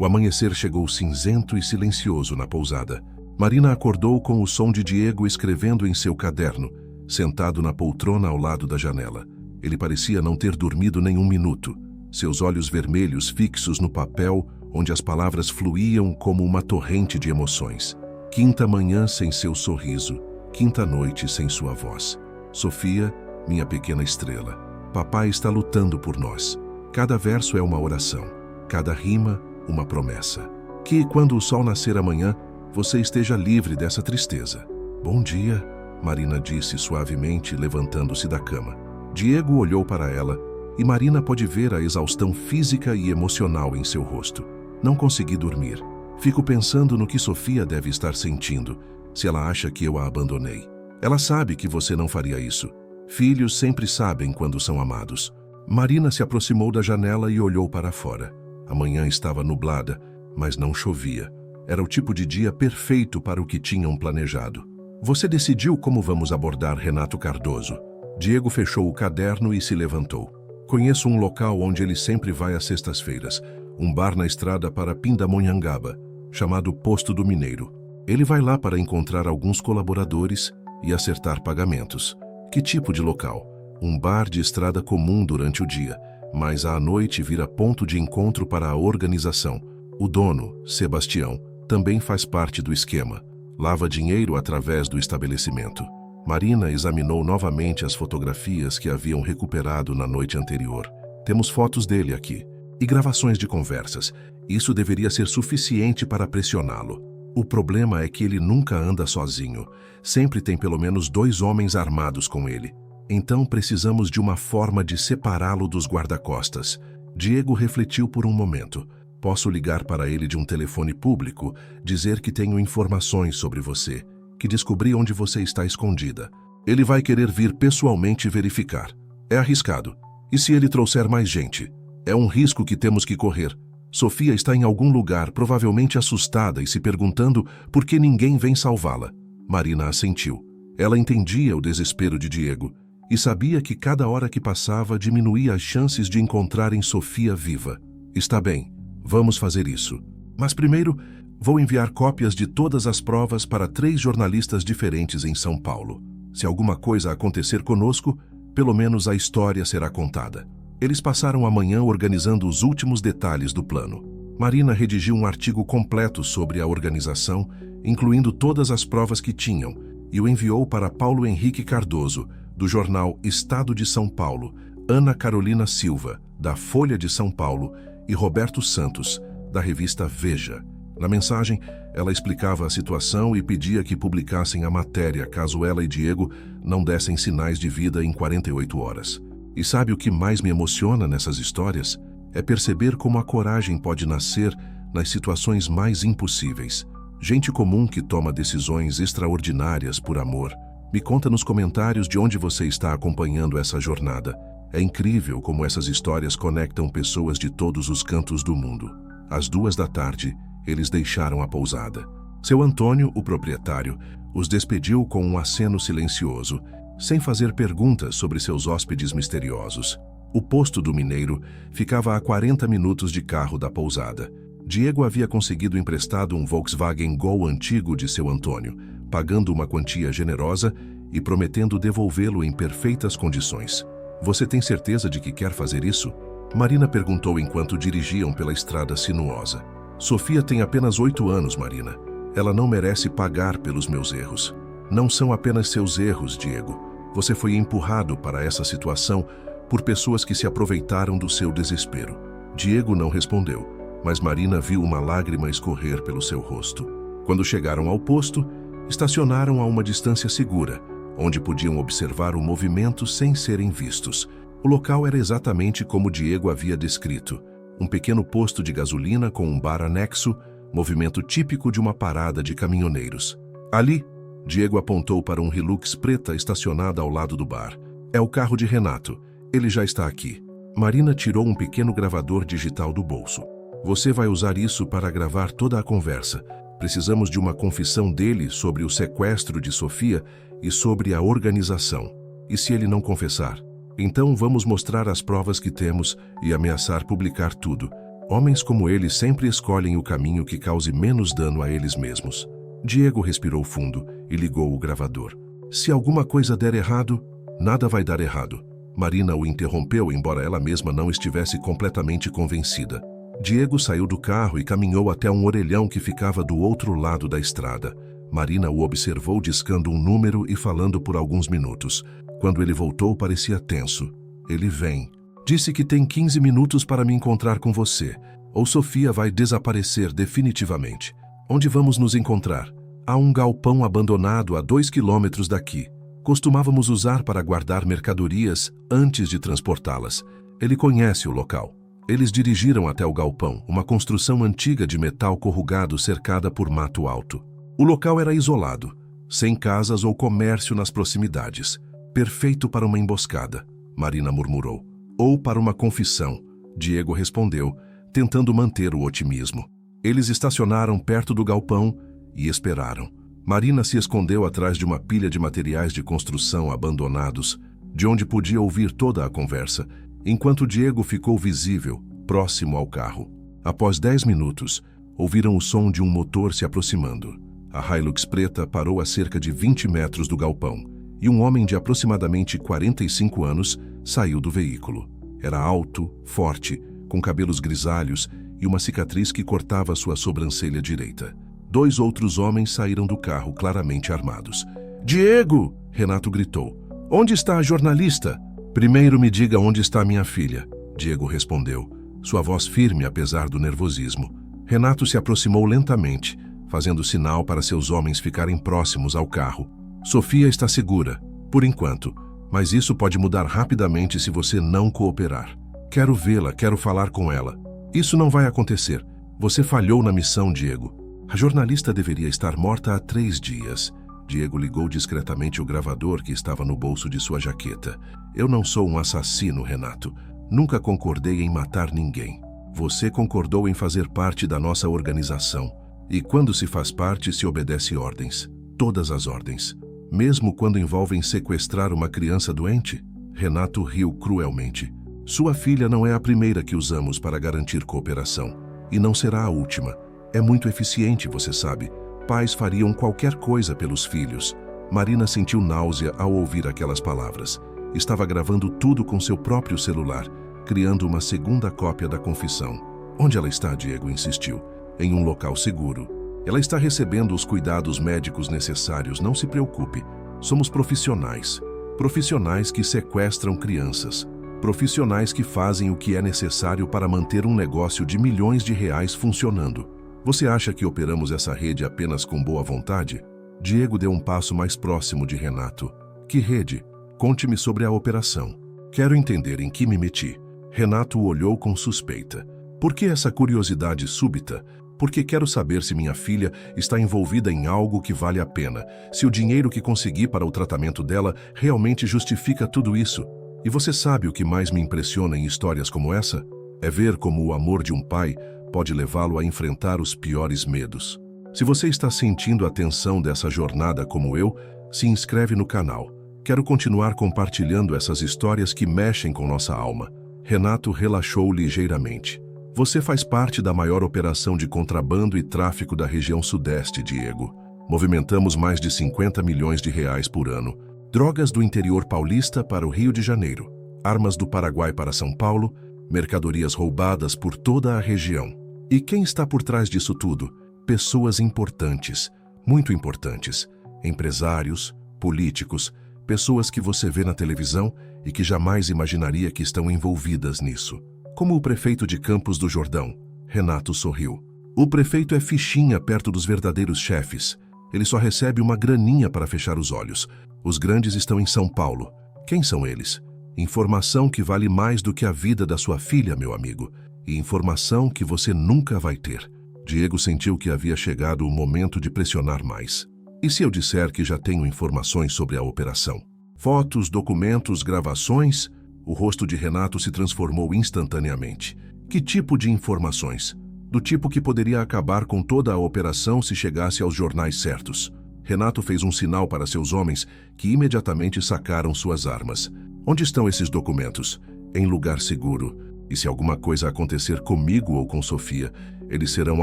O amanhecer chegou cinzento e silencioso na pousada. Marina acordou com o som de Diego escrevendo em seu caderno, sentado na poltrona ao lado da janela. Ele parecia não ter dormido nem um minuto. Seus olhos vermelhos fixos no papel, onde as palavras fluíam como uma torrente de emoções. Quinta manhã sem seu sorriso, quinta noite sem sua voz. Sofia, minha pequena estrela, papai está lutando por nós. Cada verso é uma oração, cada rima, uma promessa. Que, quando o sol nascer amanhã, você esteja livre dessa tristeza. Bom dia, Marina disse suavemente, levantando-se da cama. Diego olhou para ela e Marina pôde ver a exaustão física e emocional em seu rosto. Não consegui dormir. Fico pensando no que Sofia deve estar sentindo, se ela acha que eu a abandonei. Ela sabe que você não faria isso. Filhos sempre sabem quando são amados. Marina se aproximou da janela e olhou para fora. A manhã estava nublada, mas não chovia. Era o tipo de dia perfeito para o que tinham planejado. Você decidiu como vamos abordar Renato Cardoso? Diego fechou o caderno e se levantou. Conheço um local onde ele sempre vai às sextas-feiras, um bar na estrada para Pindamonhangaba, chamado Posto do Mineiro. Ele vai lá para encontrar alguns colaboradores e acertar pagamentos. Que tipo de local? Um bar de estrada comum durante o dia, mas à noite vira ponto de encontro para a organização. O dono, Sebastião, também faz parte do esquema. Lava dinheiro através do estabelecimento. Marina examinou novamente as fotografias que haviam recuperado na noite anterior. Temos fotos dele aqui. E gravações de conversas. Isso deveria ser suficiente para pressioná-lo. O problema é que ele nunca anda sozinho. Sempre tem pelo menos 2 homens armados com ele. Então precisamos de uma forma de separá-lo dos guarda-costas. Diego refletiu por um momento. Posso ligar para ele de um telefone público, dizer que tenho informações sobre você, que descobri onde você está escondida. Ele vai querer vir pessoalmente verificar. É arriscado. E se ele trouxer mais gente? É um risco que temos que correr. Sofia está em algum lugar, provavelmente assustada e se perguntando por que ninguém vem salvá-la. Marina assentiu. Ela entendia o desespero de Diego e sabia que cada hora que passava diminuía as chances de encontrarem Sofia viva. Está bem, vamos fazer isso. Mas primeiro, vou enviar cópias de todas as provas para 3 jornalistas diferentes em São Paulo. Se alguma coisa acontecer conosco, pelo menos a história será contada. Eles passaram a manhã organizando os últimos detalhes do plano. Marina redigiu um artigo completo sobre a organização, incluindo todas as provas que tinham, e o enviou para Paulo Henrique Cardoso, do jornal Estado de São Paulo, Ana Carolina Silva, da Folha de São Paulo, e Roberto Santos, da revista Veja. Na mensagem, ela explicava a situação e pedia que publicassem a matéria caso ela e Diego não dessem sinais de vida em 48 horas. E sabe o que mais me emociona nessas histórias? É perceber como a coragem pode nascer nas situações mais impossíveis. Gente comum que toma decisões extraordinárias por amor. Me conta nos comentários de onde você está acompanhando essa jornada. É incrível como essas histórias conectam pessoas de todos os cantos do mundo. Às 14h, eles deixaram a pousada. Seu Antônio, o proprietário, os despediu com um aceno silencioso, sem fazer perguntas sobre seus hóspedes misteriosos. O posto do mineiro ficava a 40 minutos de carro da pousada. Diego havia conseguido emprestado um Volkswagen Gol antigo de seu Antônio, pagando uma quantia generosa e prometendo devolvê-lo em perfeitas condições. Você tem certeza de que quer fazer isso? Marina perguntou enquanto dirigiam pela estrada sinuosa. Sofia tem apenas 8 anos, Marina. Ela não merece pagar pelos meus erros. Não são apenas seus erros, Diego. Você foi empurrado para essa situação por pessoas que se aproveitaram do seu desespero. Diego não respondeu, mas Marina viu uma lágrima escorrer pelo seu rosto. Quando chegaram ao posto, estacionaram a uma distância segura, onde podiam observar o movimento sem serem vistos. O local era exatamente como Diego havia descrito. Um pequeno posto de gasolina com um bar anexo, movimento típico de uma parada de caminhoneiros. Ali, Diego apontou para um Hilux preta estacionada ao lado do bar. É o carro de Renato. Ele já está aqui. Marina tirou um pequeno gravador digital do bolso. Você vai usar isso para gravar toda a conversa. Precisamos de uma confissão dele sobre o sequestro de Sofia e sobre a organização. E se ele não confessar? Então vamos mostrar as provas que temos e ameaçar publicar tudo. Homens como ele sempre escolhem o caminho que cause menos dano a eles mesmos. Diego respirou fundo e ligou o gravador. Se alguma coisa der errado, nada vai dar errado. Marina o interrompeu, embora ela mesma não estivesse completamente convencida. Diego saiu do carro e caminhou até um orelhão que ficava do outro lado da estrada. Marina o observou discando um número e falando por alguns minutos. Quando ele voltou, parecia tenso. Ele vem. Disse que tem 15 minutos para me encontrar com você, ou Sofia vai desaparecer definitivamente. Onde vamos nos encontrar? Há um galpão abandonado a 2 quilômetros daqui. Costumávamos usar para guardar mercadorias antes de transportá-las. Ele conhece o local. Eles dirigiram até o galpão, uma construção antiga de metal corrugado cercada por mato alto. O local era isolado, sem casas ou comércio nas proximidades. Perfeito para uma emboscada, Marina murmurou. Ou para uma confissão, Diego respondeu, tentando manter o otimismo. Eles estacionaram perto do galpão e esperaram. Marina se escondeu atrás de uma pilha de materiais de construção abandonados, de onde podia ouvir toda a conversa, enquanto Diego ficou visível, próximo ao carro. Após 10 minutos, ouviram o som de um motor se aproximando. A Hilux preta parou a cerca de 20 metros do galpão, e um homem de aproximadamente 45 anos saiu do veículo. Era alto, forte, com cabelos grisalhos e uma cicatriz que cortava sua sobrancelha direita. 2 outros homens saíram do carro claramente armados. "Diego!" Renato gritou. "Onde está a jornalista?" "Primeiro me diga onde está minha filha", Diego respondeu, sua voz firme apesar do nervosismo. Renato se aproximou lentamente, fazendo sinal para seus homens ficarem próximos ao carro. "Sofia está segura, por enquanto, Mas isso pode mudar rapidamente se você não cooperar. Quero vê-la, quero falar com ela. Isso não vai acontecer. Você falhou na missão, Diego. A jornalista deveria estar morta há 3 dias. Diego ligou discretamente o gravador que estava no bolso de sua jaqueta. Eu não sou um assassino, Renato. Nunca concordei em matar ninguém. Você concordou em fazer parte da nossa organização. E quando se faz parte, se obedece ordens. Todas as ordens. Mesmo quando envolvem sequestrar uma criança doente? Renato riu cruelmente. Sua filha não é a primeira que usamos para garantir cooperação. E não será a última. É muito eficiente, você sabe. Pais fariam qualquer coisa pelos filhos. Marina sentiu náusea ao ouvir aquelas palavras. Estava gravando tudo com seu próprio celular, criando uma segunda cópia da confissão. Onde ela está, Diego insistiu. Em um local seguro. Ela está recebendo os cuidados médicos necessários, não se preocupe. Somos profissionais. Profissionais que sequestram crianças. Profissionais que fazem o que é necessário para manter um negócio de milhões de reais funcionando. Você acha que operamos essa rede apenas com boa vontade? Diego deu um passo mais próximo de Renato. Que rede? Conte-me sobre a operação. Quero entender em que me meti. Renato o olhou com suspeita. Por que essa curiosidade súbita? Porque quero saber se minha filha está envolvida em algo que vale a pena, se o dinheiro que consegui para o tratamento dela realmente justifica tudo isso. E você sabe o que mais me impressiona em histórias como essa? É ver como o amor de um pai pode levá-lo a enfrentar os piores medos. Se você está sentindo a tensão dessa jornada como eu, se inscreve no canal. Quero continuar compartilhando essas histórias que mexem com nossa alma. Renato relaxou ligeiramente. Você faz parte da maior operação de contrabando e tráfico da região sudeste, Diego. Movimentamos mais de 50 milhões de reais por ano. Drogas do interior paulista para o Rio de Janeiro. Armas do Paraguai para São Paulo. Mercadorias roubadas por toda a região. E quem está por trás disso tudo? Pessoas importantes, muito importantes. Empresários, políticos, pessoas que você vê na televisão e que jamais imaginaria que estão envolvidas nisso. Como o prefeito de Campos do Jordão. Renato sorriu. O prefeito é fichinha perto dos verdadeiros chefes. Ele só recebe uma graninha para fechar os olhos. Os grandes estão em São Paulo. Quem são eles? Informação que vale mais do que a vida da sua filha, meu amigo. E informação que você nunca vai ter. Diego sentiu que havia chegado o momento de pressionar mais. E se eu disser que já tenho informações sobre a operação? Fotos, documentos, gravações? O rosto de Renato se transformou instantaneamente. Que tipo de informações? Do tipo que poderia acabar com toda a operação se chegasse aos jornais certos. Renato fez um sinal para seus homens, que imediatamente sacaram suas armas. Onde estão esses documentos? Em lugar seguro. E se alguma coisa acontecer comigo ou com Sofia, eles serão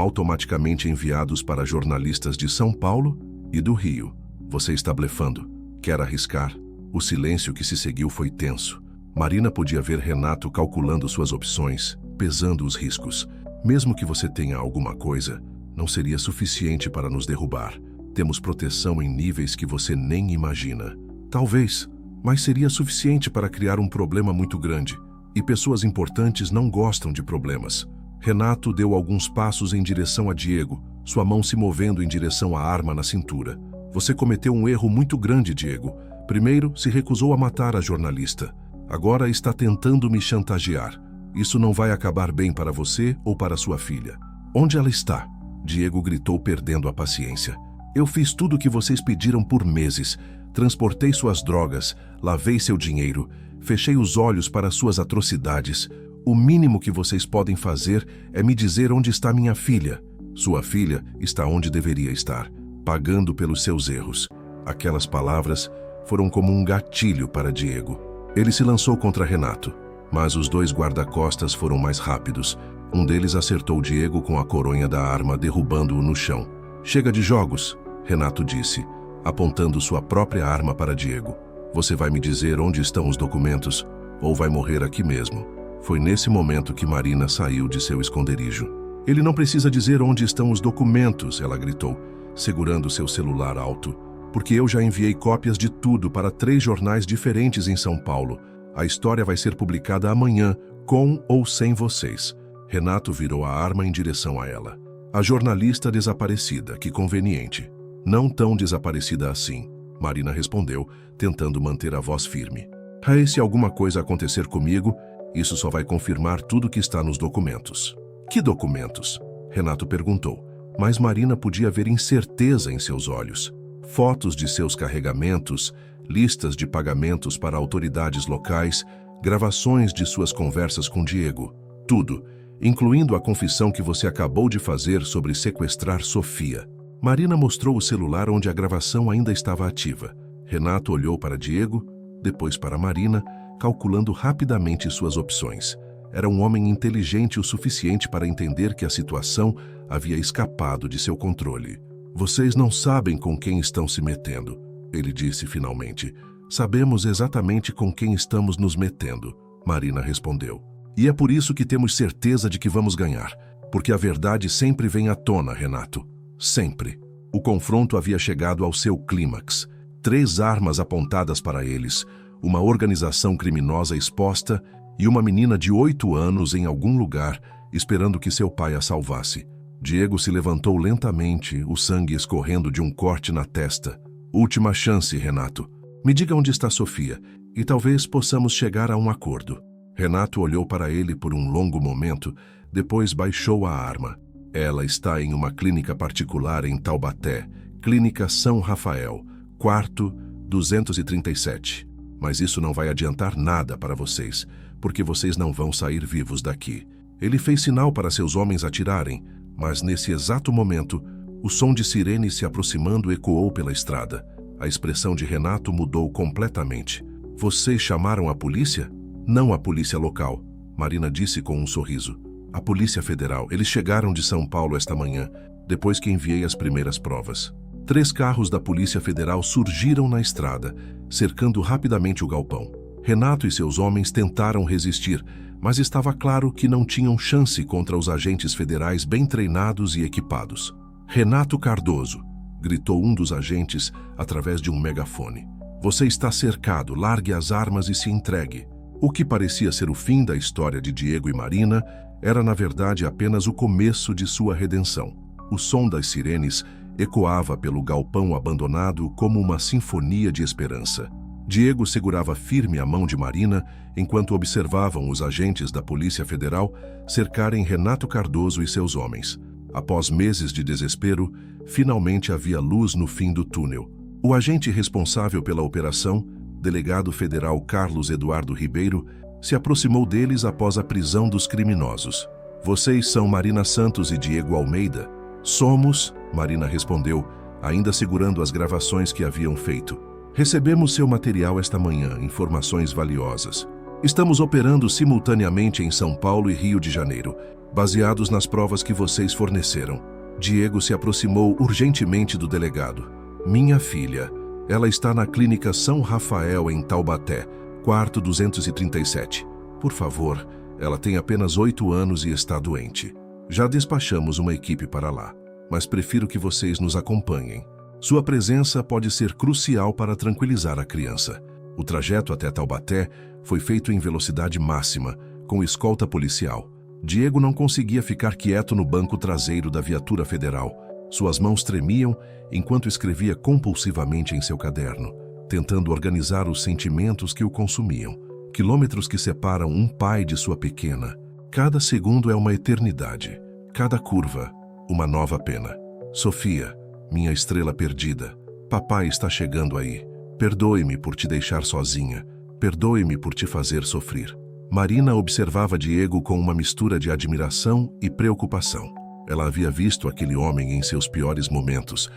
automaticamente enviados para jornalistas de São Paulo e do Rio. Você está blefando. Quer arriscar? O silêncio que se seguiu foi tenso. Marina podia ver Renato calculando suas opções, pesando os riscos. Mesmo que você tenha alguma coisa, não seria suficiente para nos derrubar. Temos proteção em níveis que você nem imagina. Talvez, mas seria suficiente para criar um problema muito grande. E pessoas importantes não gostam de problemas. Renato deu alguns passos em direção a Diego, sua mão se movendo em direção à arma na cintura. Você cometeu um erro muito grande, Diego. Primeiro, se recusou a matar a jornalista. Agora está tentando me chantagear. Isso não vai acabar bem para você ou para sua filha. Onde ela está? Diego gritou, perdendo a paciência. Eu fiz tudo o que vocês pediram por meses. Transportei suas drogas, lavei seu dinheiro, fechei os olhos para suas atrocidades. O mínimo que vocês podem fazer é me dizer onde está minha filha. Sua filha está onde deveria estar, pagando pelos seus erros. Aquelas palavras foram como um gatilho para Diego. Ele se lançou contra Renato, mas os 2 guarda-costas foram mais rápidos. Um deles acertou Diego com a coronha da arma, derrubando-o no chão. Chega de jogos, Renato disse, apontando sua própria arma para Diego. Você vai me dizer onde estão os documentos, ou vai morrer aqui mesmo. Foi nesse momento que Marina saiu de seu esconderijo. Ele não precisa dizer onde estão os documentos, ela gritou, segurando seu celular alto. Porque eu já enviei cópias de tudo para 3 jornais diferentes em São Paulo. A história vai ser publicada amanhã, com ou sem vocês. Renato virou a arma em direção a ela. A jornalista desaparecida, que conveniente. Não tão desaparecida assim, Marina respondeu, tentando manter a voz firme. Aí, se alguma coisa acontecer comigo, isso só vai confirmar tudo que está nos documentos. Que documentos? Renato perguntou, mas Marina podia ver incerteza em seus olhos. Fotos de seus carregamentos, listas de pagamentos para autoridades locais, gravações de suas conversas com Diego. Tudo, incluindo a confissão que você acabou de fazer sobre sequestrar Sofia. Marina mostrou o celular onde a gravação ainda estava ativa. Renato olhou para Diego, depois para Marina, calculando rapidamente suas opções. Era um homem inteligente o suficiente para entender que a situação havia escapado de seu controle. Vocês não sabem com quem estão se metendo, ele disse finalmente. Sabemos exatamente com quem estamos nos metendo, Marina respondeu. E é por isso que temos certeza de que vamos ganhar, porque a verdade sempre vem à tona, Renato. Sempre. O confronto havia chegado ao seu clímax. 3 armas apontadas para eles, uma organização criminosa exposta e uma menina de 8 anos em algum lugar, esperando que seu pai a salvasse. Diego se levantou lentamente, o sangue escorrendo de um corte na testa. Última chance, Renato. Me diga onde está Sofia, e talvez possamos chegar a um acordo. Renato olhou para ele por um longo momento, depois baixou a arma. Ela está em uma clínica particular em Taubaté, Clínica São Rafael, quarto 237. Mas isso não vai adiantar nada para vocês, porque vocês não vão sair vivos daqui. Ele fez sinal para seus homens atirarem, mas nesse exato momento, o som de sirene se aproximando ecoou pela estrada. A expressão de Renato mudou completamente. Vocês chamaram a polícia? Não a polícia local, Marina disse com um sorriso. A Polícia Federal. Eles chegaram de São Paulo esta manhã, depois que enviei as primeiras provas. 3 carros da Polícia Federal surgiram na estrada, cercando rapidamente o galpão. Renato e seus homens tentaram resistir, mas estava claro que não tinham chance contra os agentes federais bem treinados e equipados. Renato Cardoso, gritou um dos agentes através de um megafone. Você está cercado, largue as armas e se entregue. O que parecia ser o fim da história de Diego e Marina era, na verdade, apenas o começo de sua redenção. O som das sirenes ecoava pelo galpão abandonado como uma sinfonia de esperança. Diego segurava firme a mão de Marina enquanto observavam os agentes da Polícia Federal cercarem Renato Cardoso e seus homens. Após meses de desespero, finalmente havia luz no fim do túnel. O agente responsável pela operação, delegado federal Carlos Eduardo Ribeiro, se aproximou deles após a prisão dos criminosos. Vocês são Marina Santos e Diego Almeida? Somos, Marina respondeu, ainda segurando as gravações que haviam feito. Recebemos seu material esta manhã, informações valiosas. Estamos operando simultaneamente em São Paulo e Rio de Janeiro, baseados nas provas que vocês forneceram. Diego se aproximou urgentemente do delegado. Minha filha, ela está na Clínica São Rafael em Taubaté, quarto 237. Por favor, ela tem apenas 8 anos e está doente. Já despachamos uma equipe para lá, mas prefiro que vocês nos acompanhem. Sua presença pode ser crucial para tranquilizar a criança. O trajeto até Taubaté foi feito em velocidade máxima, com escolta policial. Diego não conseguia ficar quieto no banco traseiro da viatura federal. Suas mãos tremiam enquanto escrevia compulsivamente em seu caderno, tentando organizar os sentimentos que o consumiam. Quilômetros que separam um pai de sua pequena. Cada segundo é uma eternidade. Cada curva, uma nova pena. Sofia, minha estrela perdida. Papai está chegando aí. Perdoe-me por te deixar sozinha. Perdoe-me por te fazer sofrer. Marina observava Diego com uma mistura de admiração e preocupação. Ela havia visto aquele homem em seus piores momentos,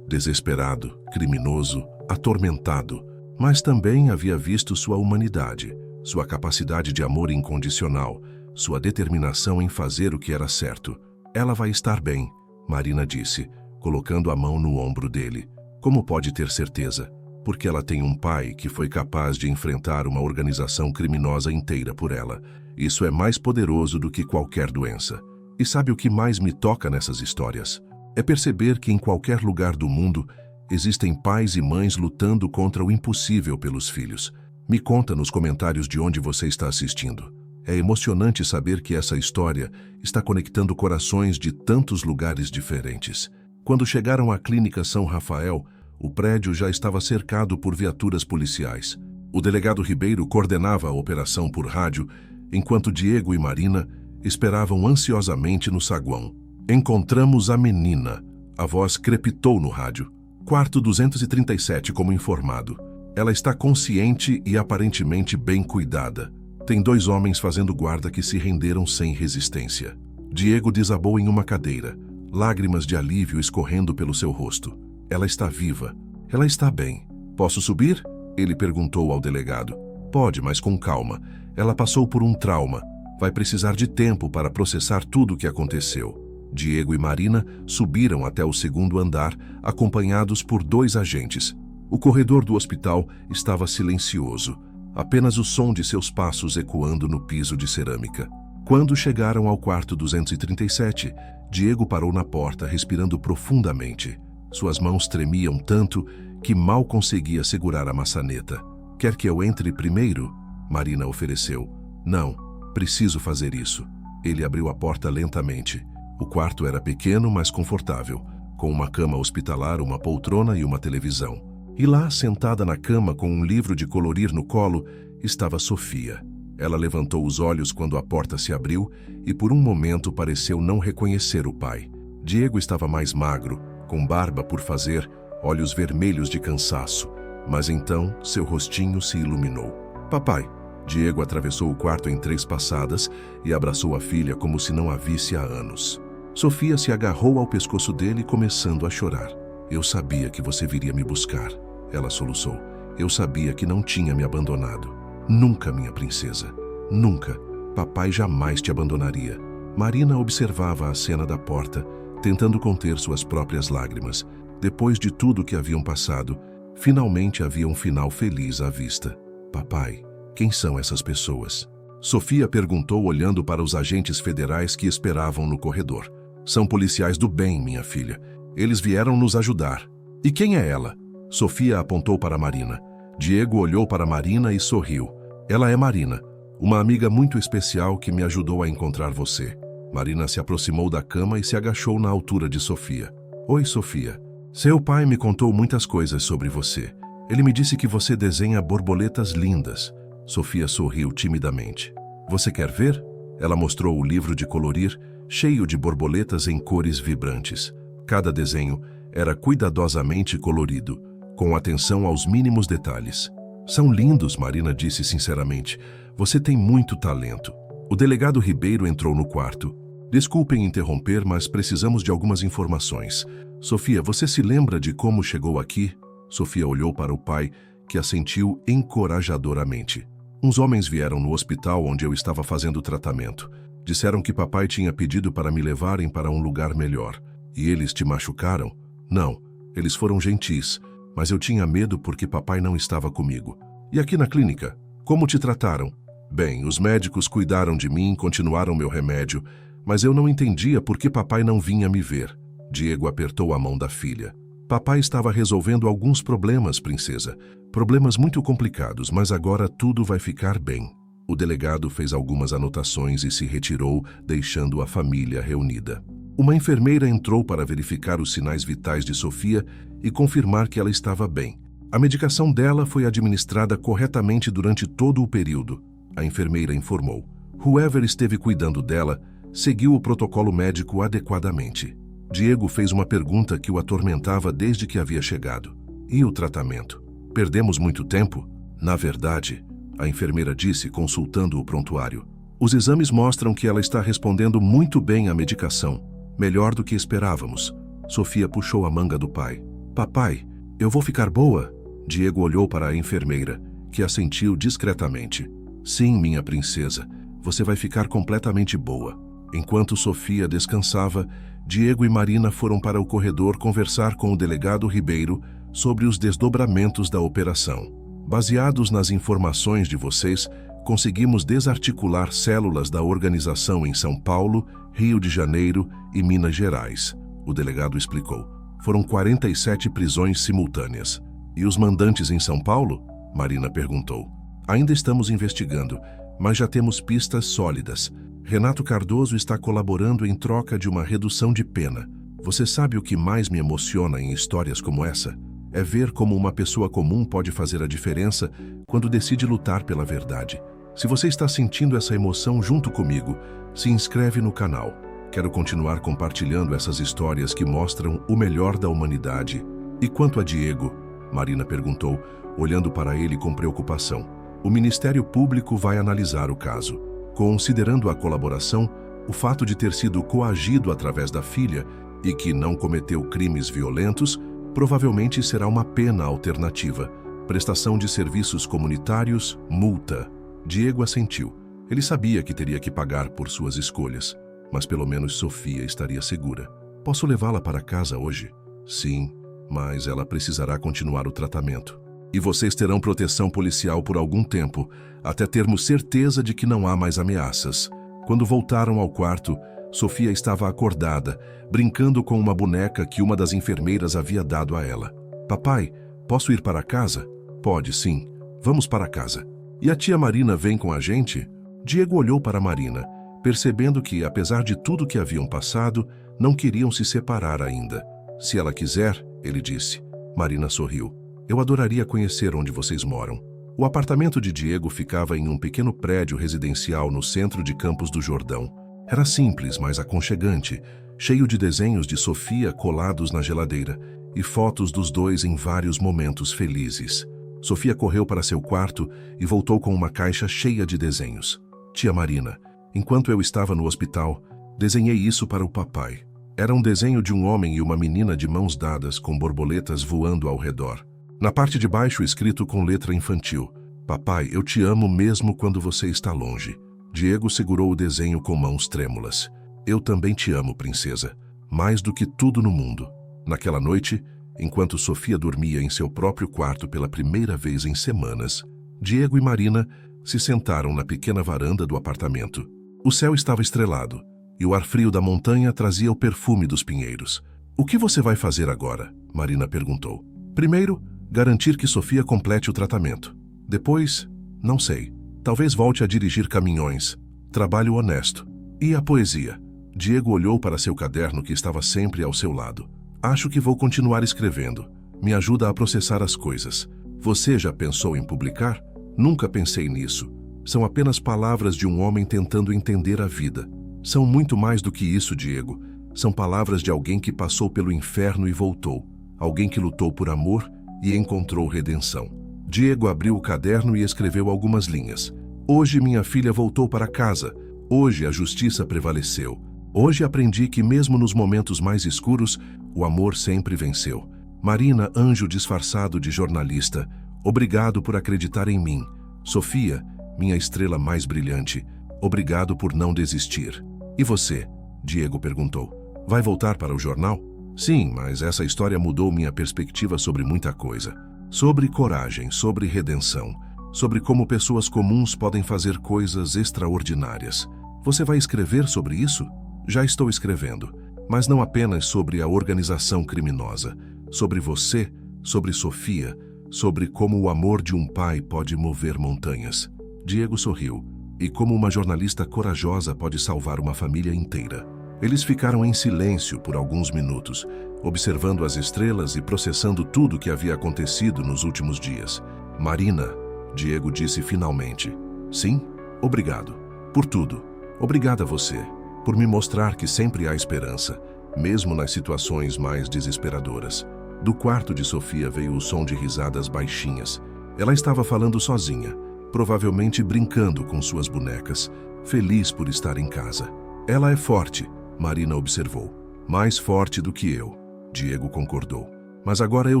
desesperado, criminoso, atormentado, mas também havia visto sua humanidade, sua capacidade de amor incondicional, sua determinação em fazer o que era certo. Ela vai estar bem, Marina disse, colocando a mão no ombro dele. Como pode ter certeza? Porque ela tem um pai que foi capaz de enfrentar uma organização criminosa inteira por ela. Isso é mais poderoso do que qualquer doença. E sabe o que mais me toca nessas histórias? É perceber que em qualquer lugar do mundo existem pais e mães lutando contra o impossível pelos filhos. Me conta nos comentários de onde você está assistindo. É emocionante saber que essa história está conectando corações de tantos lugares diferentes. Quando chegaram à Clínica São Rafael, o prédio já estava cercado por viaturas policiais. O delegado Ribeiro coordenava a operação por rádio, enquanto Diego e Marina esperavam ansiosamente no saguão. Encontramos a menina. A voz crepitou no rádio. Quarto 237, como informado. Ela está consciente e aparentemente bem cuidada. Tem 2 homens fazendo guarda que se renderam sem resistência. Diego desabou em uma cadeira, lágrimas de alívio escorrendo pelo seu rosto. Ela está viva. Ela está bem. Posso subir? Ele perguntou ao delegado. Pode, mas com calma. Ela passou por um trauma. Vai precisar de tempo para processar tudo o que aconteceu. Diego e Marina subiram até o 2º andar, acompanhados por 2 agentes. O corredor do hospital estava silencioso, apenas o som de seus passos ecoando no piso de cerâmica. Quando chegaram ao quarto 237, Diego parou na porta, respirando profundamente. Suas mãos tremiam tanto que mal conseguia segurar a maçaneta. Quer que eu entre primeiro? Marina ofereceu. Não, preciso fazer isso. Ele abriu a porta lentamente. O quarto era pequeno, mas confortável, com uma cama hospitalar, uma poltrona e uma televisão. E lá, sentada na cama com um livro de colorir no colo, estava Sofia. Ela levantou os olhos quando a porta se abriu e por um momento pareceu não reconhecer o pai. Diego estava mais magro, com barba por fazer, olhos vermelhos de cansaço. Mas então seu rostinho se iluminou. Papai! Diego atravessou o quarto em 3 passadas e abraçou a filha como se não a visse há anos. Sofia se agarrou ao pescoço dele, começando a chorar. Eu sabia que você viria me buscar, ela soluçou. Eu sabia que não tinha me abandonado. Nunca, minha princesa. Nunca. Papai jamais te abandonaria. Marina observava a cena da porta, tentando conter suas próprias lágrimas. Depois de tudo que haviam passado, finalmente havia um final feliz à vista. Papai, quem são essas pessoas? Sofia perguntou olhando para os agentes federais que esperavam no corredor. São policiais do bem, minha filha. Eles vieram nos ajudar. E quem é ela? Sofia apontou para Marina. Diego olhou para Marina e sorriu. Ela é Marina, uma amiga muito especial que me ajudou a encontrar você. Marina se aproximou da cama e se agachou na altura de Sofia. Oi, Sofia. Seu pai me contou muitas coisas sobre você. Ele me disse que você desenha borboletas lindas. Sofia sorriu timidamente. Você quer ver? Ela mostrou o livro de colorir, cheio de borboletas em cores vibrantes. Cada desenho era cuidadosamente colorido, com atenção aos mínimos detalhes. São lindos, Marina disse sinceramente. Você tem muito talento. O delegado Ribeiro entrou no quarto. Desculpem interromper, mas precisamos de algumas informações. Sofia, você se lembra de como chegou aqui? Sofia olhou para o pai, que assentiu encorajadoramente. Uns homens vieram no hospital onde eu estava fazendo tratamento. Disseram que papai tinha pedido para me levarem para um lugar melhor. E eles te machucaram? Não, eles foram gentis, mas eu tinha medo porque papai não estava comigo. E aqui na clínica, como te trataram? Bem, os médicos cuidaram de mim, continuaram meu remédio, mas eu não entendia por que papai não vinha me ver. Diego apertou a mão da filha. Papai estava resolvendo alguns problemas, princesa. Problemas muito complicados, mas agora tudo vai ficar bem. O delegado fez algumas anotações e se retirou, deixando a família reunida. Uma enfermeira entrou para verificar os sinais vitais de Sofia e confirmar que ela estava bem. A medicação dela foi administrada corretamente durante todo o período, a enfermeira informou. Whoever esteve cuidando dela seguiu o protocolo médico adequadamente. Diego fez uma pergunta que o atormentava desde que havia chegado. E o tratamento? Perdemos muito tempo? Na verdade, a enfermeira disse, consultando o prontuário. Os exames mostram que ela está respondendo muito bem à medicação, melhor do que esperávamos. Sofia puxou a manga do pai. Papai, eu vou ficar boa? Diego olhou para a enfermeira, que assentiu discretamente. Sim, minha princesa, você vai ficar completamente boa. Enquanto Sofia descansava, Diego e Marina foram para o corredor conversar com o delegado Ribeiro sobre os desdobramentos da operação. Baseados nas informações de vocês, conseguimos desarticular células da organização em São Paulo, Rio de Janeiro e Minas Gerais. O delegado explicou. Foram 47 prisões simultâneas. E os mandantes em São Paulo? Marina perguntou. Ainda estamos investigando, mas já temos pistas sólidas. Renato Cardoso está colaborando em troca de uma redução de pena. Você sabe o que mais me emociona em histórias como essa? É ver como uma pessoa comum pode fazer a diferença quando decide lutar pela verdade. Se você está sentindo essa emoção junto comigo, se inscreve no canal. Quero continuar compartilhando essas histórias que mostram o melhor da humanidade. E quanto a Diego? Marina perguntou, olhando para ele com preocupação. O Ministério Público vai analisar o caso. Considerando a colaboração, o fato de ter sido coagido através da filha e que não cometeu crimes violentos, provavelmente será uma pena alternativa. Prestação de serviços comunitários, multa. Diego assentiu. Ele sabia que teria que pagar por suas escolhas, mas pelo menos Sofia estaria segura. Posso levá-la para casa hoje? Sim, mas ela precisará continuar o tratamento. E vocês terão proteção policial por algum tempo, até termos certeza de que não há mais ameaças. Quando voltaram ao quarto, Sofia estava acordada, brincando com uma boneca que uma das enfermeiras havia dado a ela. Papai, posso ir para casa? Pode, sim. Vamos para casa. E a tia Marina vem com a gente? Diego olhou para Marina, percebendo que, apesar de tudo que haviam passado, não queriam se separar ainda. Se ela quiser, ele disse. Marina sorriu. Eu adoraria conhecer onde vocês moram. O apartamento de Diego ficava em um pequeno prédio residencial no centro de Campos do Jordão. Era simples, mas aconchegante, cheio de desenhos de Sofia colados na geladeira e fotos dos dois em vários momentos felizes. Sofia correu para seu quarto e voltou com uma caixa cheia de desenhos. Tia Marina, enquanto eu estava no hospital, desenhei isso para o papai. Era um desenho de um homem e uma menina de mãos dadas com borboletas voando ao redor. Na parte de baixo, escrito com letra infantil: Papai, eu te amo mesmo quando você está longe. Diego segurou o desenho com mãos trêmulas. Eu também te amo, princesa, mais do que tudo no mundo. Naquela noite, enquanto Sofia dormia em seu próprio quarto pela primeira vez em semanas, Diego e Marina se sentaram na pequena varanda do apartamento. O céu estava estrelado e o ar frio da montanha trazia o perfume dos pinheiros. O que você vai fazer agora? Marina perguntou. Primeiro, garantir que Sofia complete o tratamento. Depois, não sei. Talvez volte a dirigir caminhões. Trabalho honesto. E a poesia? Diego olhou para seu caderno que estava sempre ao seu lado. Acho que vou continuar escrevendo. Me ajuda a processar as coisas. Você já pensou em publicar? Nunca pensei nisso. São apenas palavras de um homem tentando entender a vida. São muito mais do que isso, Diego. São palavras de alguém que passou pelo inferno e voltou. Alguém que lutou por amor e encontrou redenção. Diego abriu o caderno e escreveu algumas linhas. Hoje minha filha voltou para casa. Hoje a justiça prevaleceu. Hoje aprendi que mesmo nos momentos mais escuros, o amor sempre venceu. Marina, anjo disfarçado de jornalista, obrigado por acreditar em mim. Sofia, minha estrela mais brilhante, obrigado por não desistir. E você? Diego perguntou. Vai voltar para o jornal? Sim, mas essa história mudou minha perspectiva sobre muita coisa. Sobre coragem, sobre redenção, sobre como pessoas comuns podem fazer coisas extraordinárias. Você vai escrever sobre isso? Já estou escrevendo, mas não apenas sobre a organização criminosa, sobre você, sobre Sofia, sobre como o amor de um pai pode mover montanhas. Diego sorriu, e como uma jornalista corajosa pode salvar uma família inteira. Eles ficaram em silêncio por alguns minutos, observando as estrelas e processando tudo o que havia acontecido nos últimos dias. Marina, Diego disse finalmente. Sim, obrigado. Por tudo. Obrigada a você. Por me mostrar que sempre há esperança, mesmo nas situações mais desesperadoras. Do quarto de Sofia veio o som de risadas baixinhas. Ela estava falando sozinha, provavelmente brincando com suas bonecas, feliz por estar em casa. Ela é forte, Marina observou. Mais forte do que eu, Diego concordou. Mas agora eu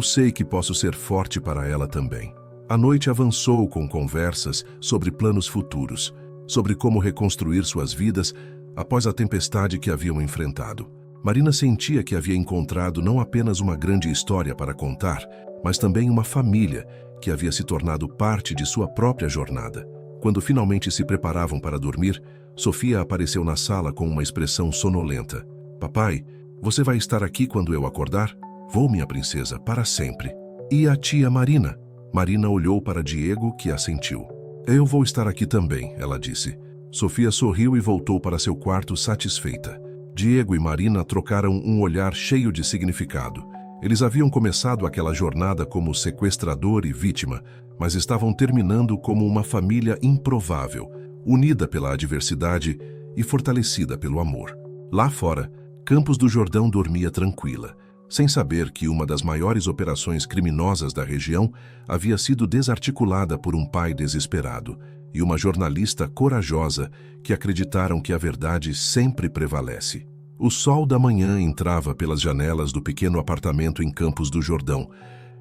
sei que posso ser forte para ela também. A noite avançou com conversas sobre planos futuros, sobre como reconstruir suas vidas após a tempestade que haviam enfrentado. Marina sentia que havia encontrado não apenas uma grande história para contar, mas também uma família que havia se tornado parte de sua própria jornada. Quando finalmente se preparavam para dormir, Sofia apareceu na sala com uma expressão sonolenta. Papai, você vai estar aqui quando eu acordar? Vou, minha princesa, para sempre. E a tia Marina? Marina olhou para Diego, que assentiu. Eu vou estar aqui também, ela disse. Sofia sorriu e voltou para seu quarto satisfeita. Diego e Marina trocaram um olhar cheio de significado. Eles haviam começado aquela jornada como sequestrador e vítima, mas estavam terminando como uma família improvável, unida pela adversidade e fortalecida pelo amor. Lá fora, Campos do Jordão dormia tranquila, sem saber que uma das maiores operações criminosas da região havia sido desarticulada por um pai desesperado e uma jornalista corajosa que acreditaram que a verdade sempre prevalece. O sol da manhã entrava pelas janelas do pequeno apartamento em Campos do Jordão,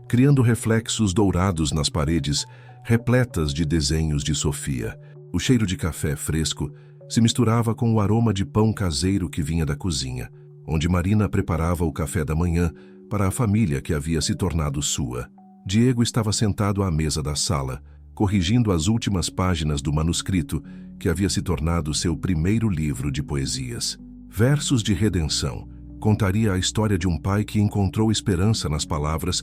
criando reflexos dourados nas paredes repletas de desenhos de Sofia. O cheiro de café fresco se misturava com o aroma de pão caseiro que vinha da cozinha, onde Marina preparava o café da manhã para a família que havia se tornado sua. Diego estava sentado à mesa da sala, corrigindo as últimas páginas do manuscrito que havia se tornado seu primeiro livro de poesias. Versos de Redenção contaria a história de um pai que encontrou esperança nas palavras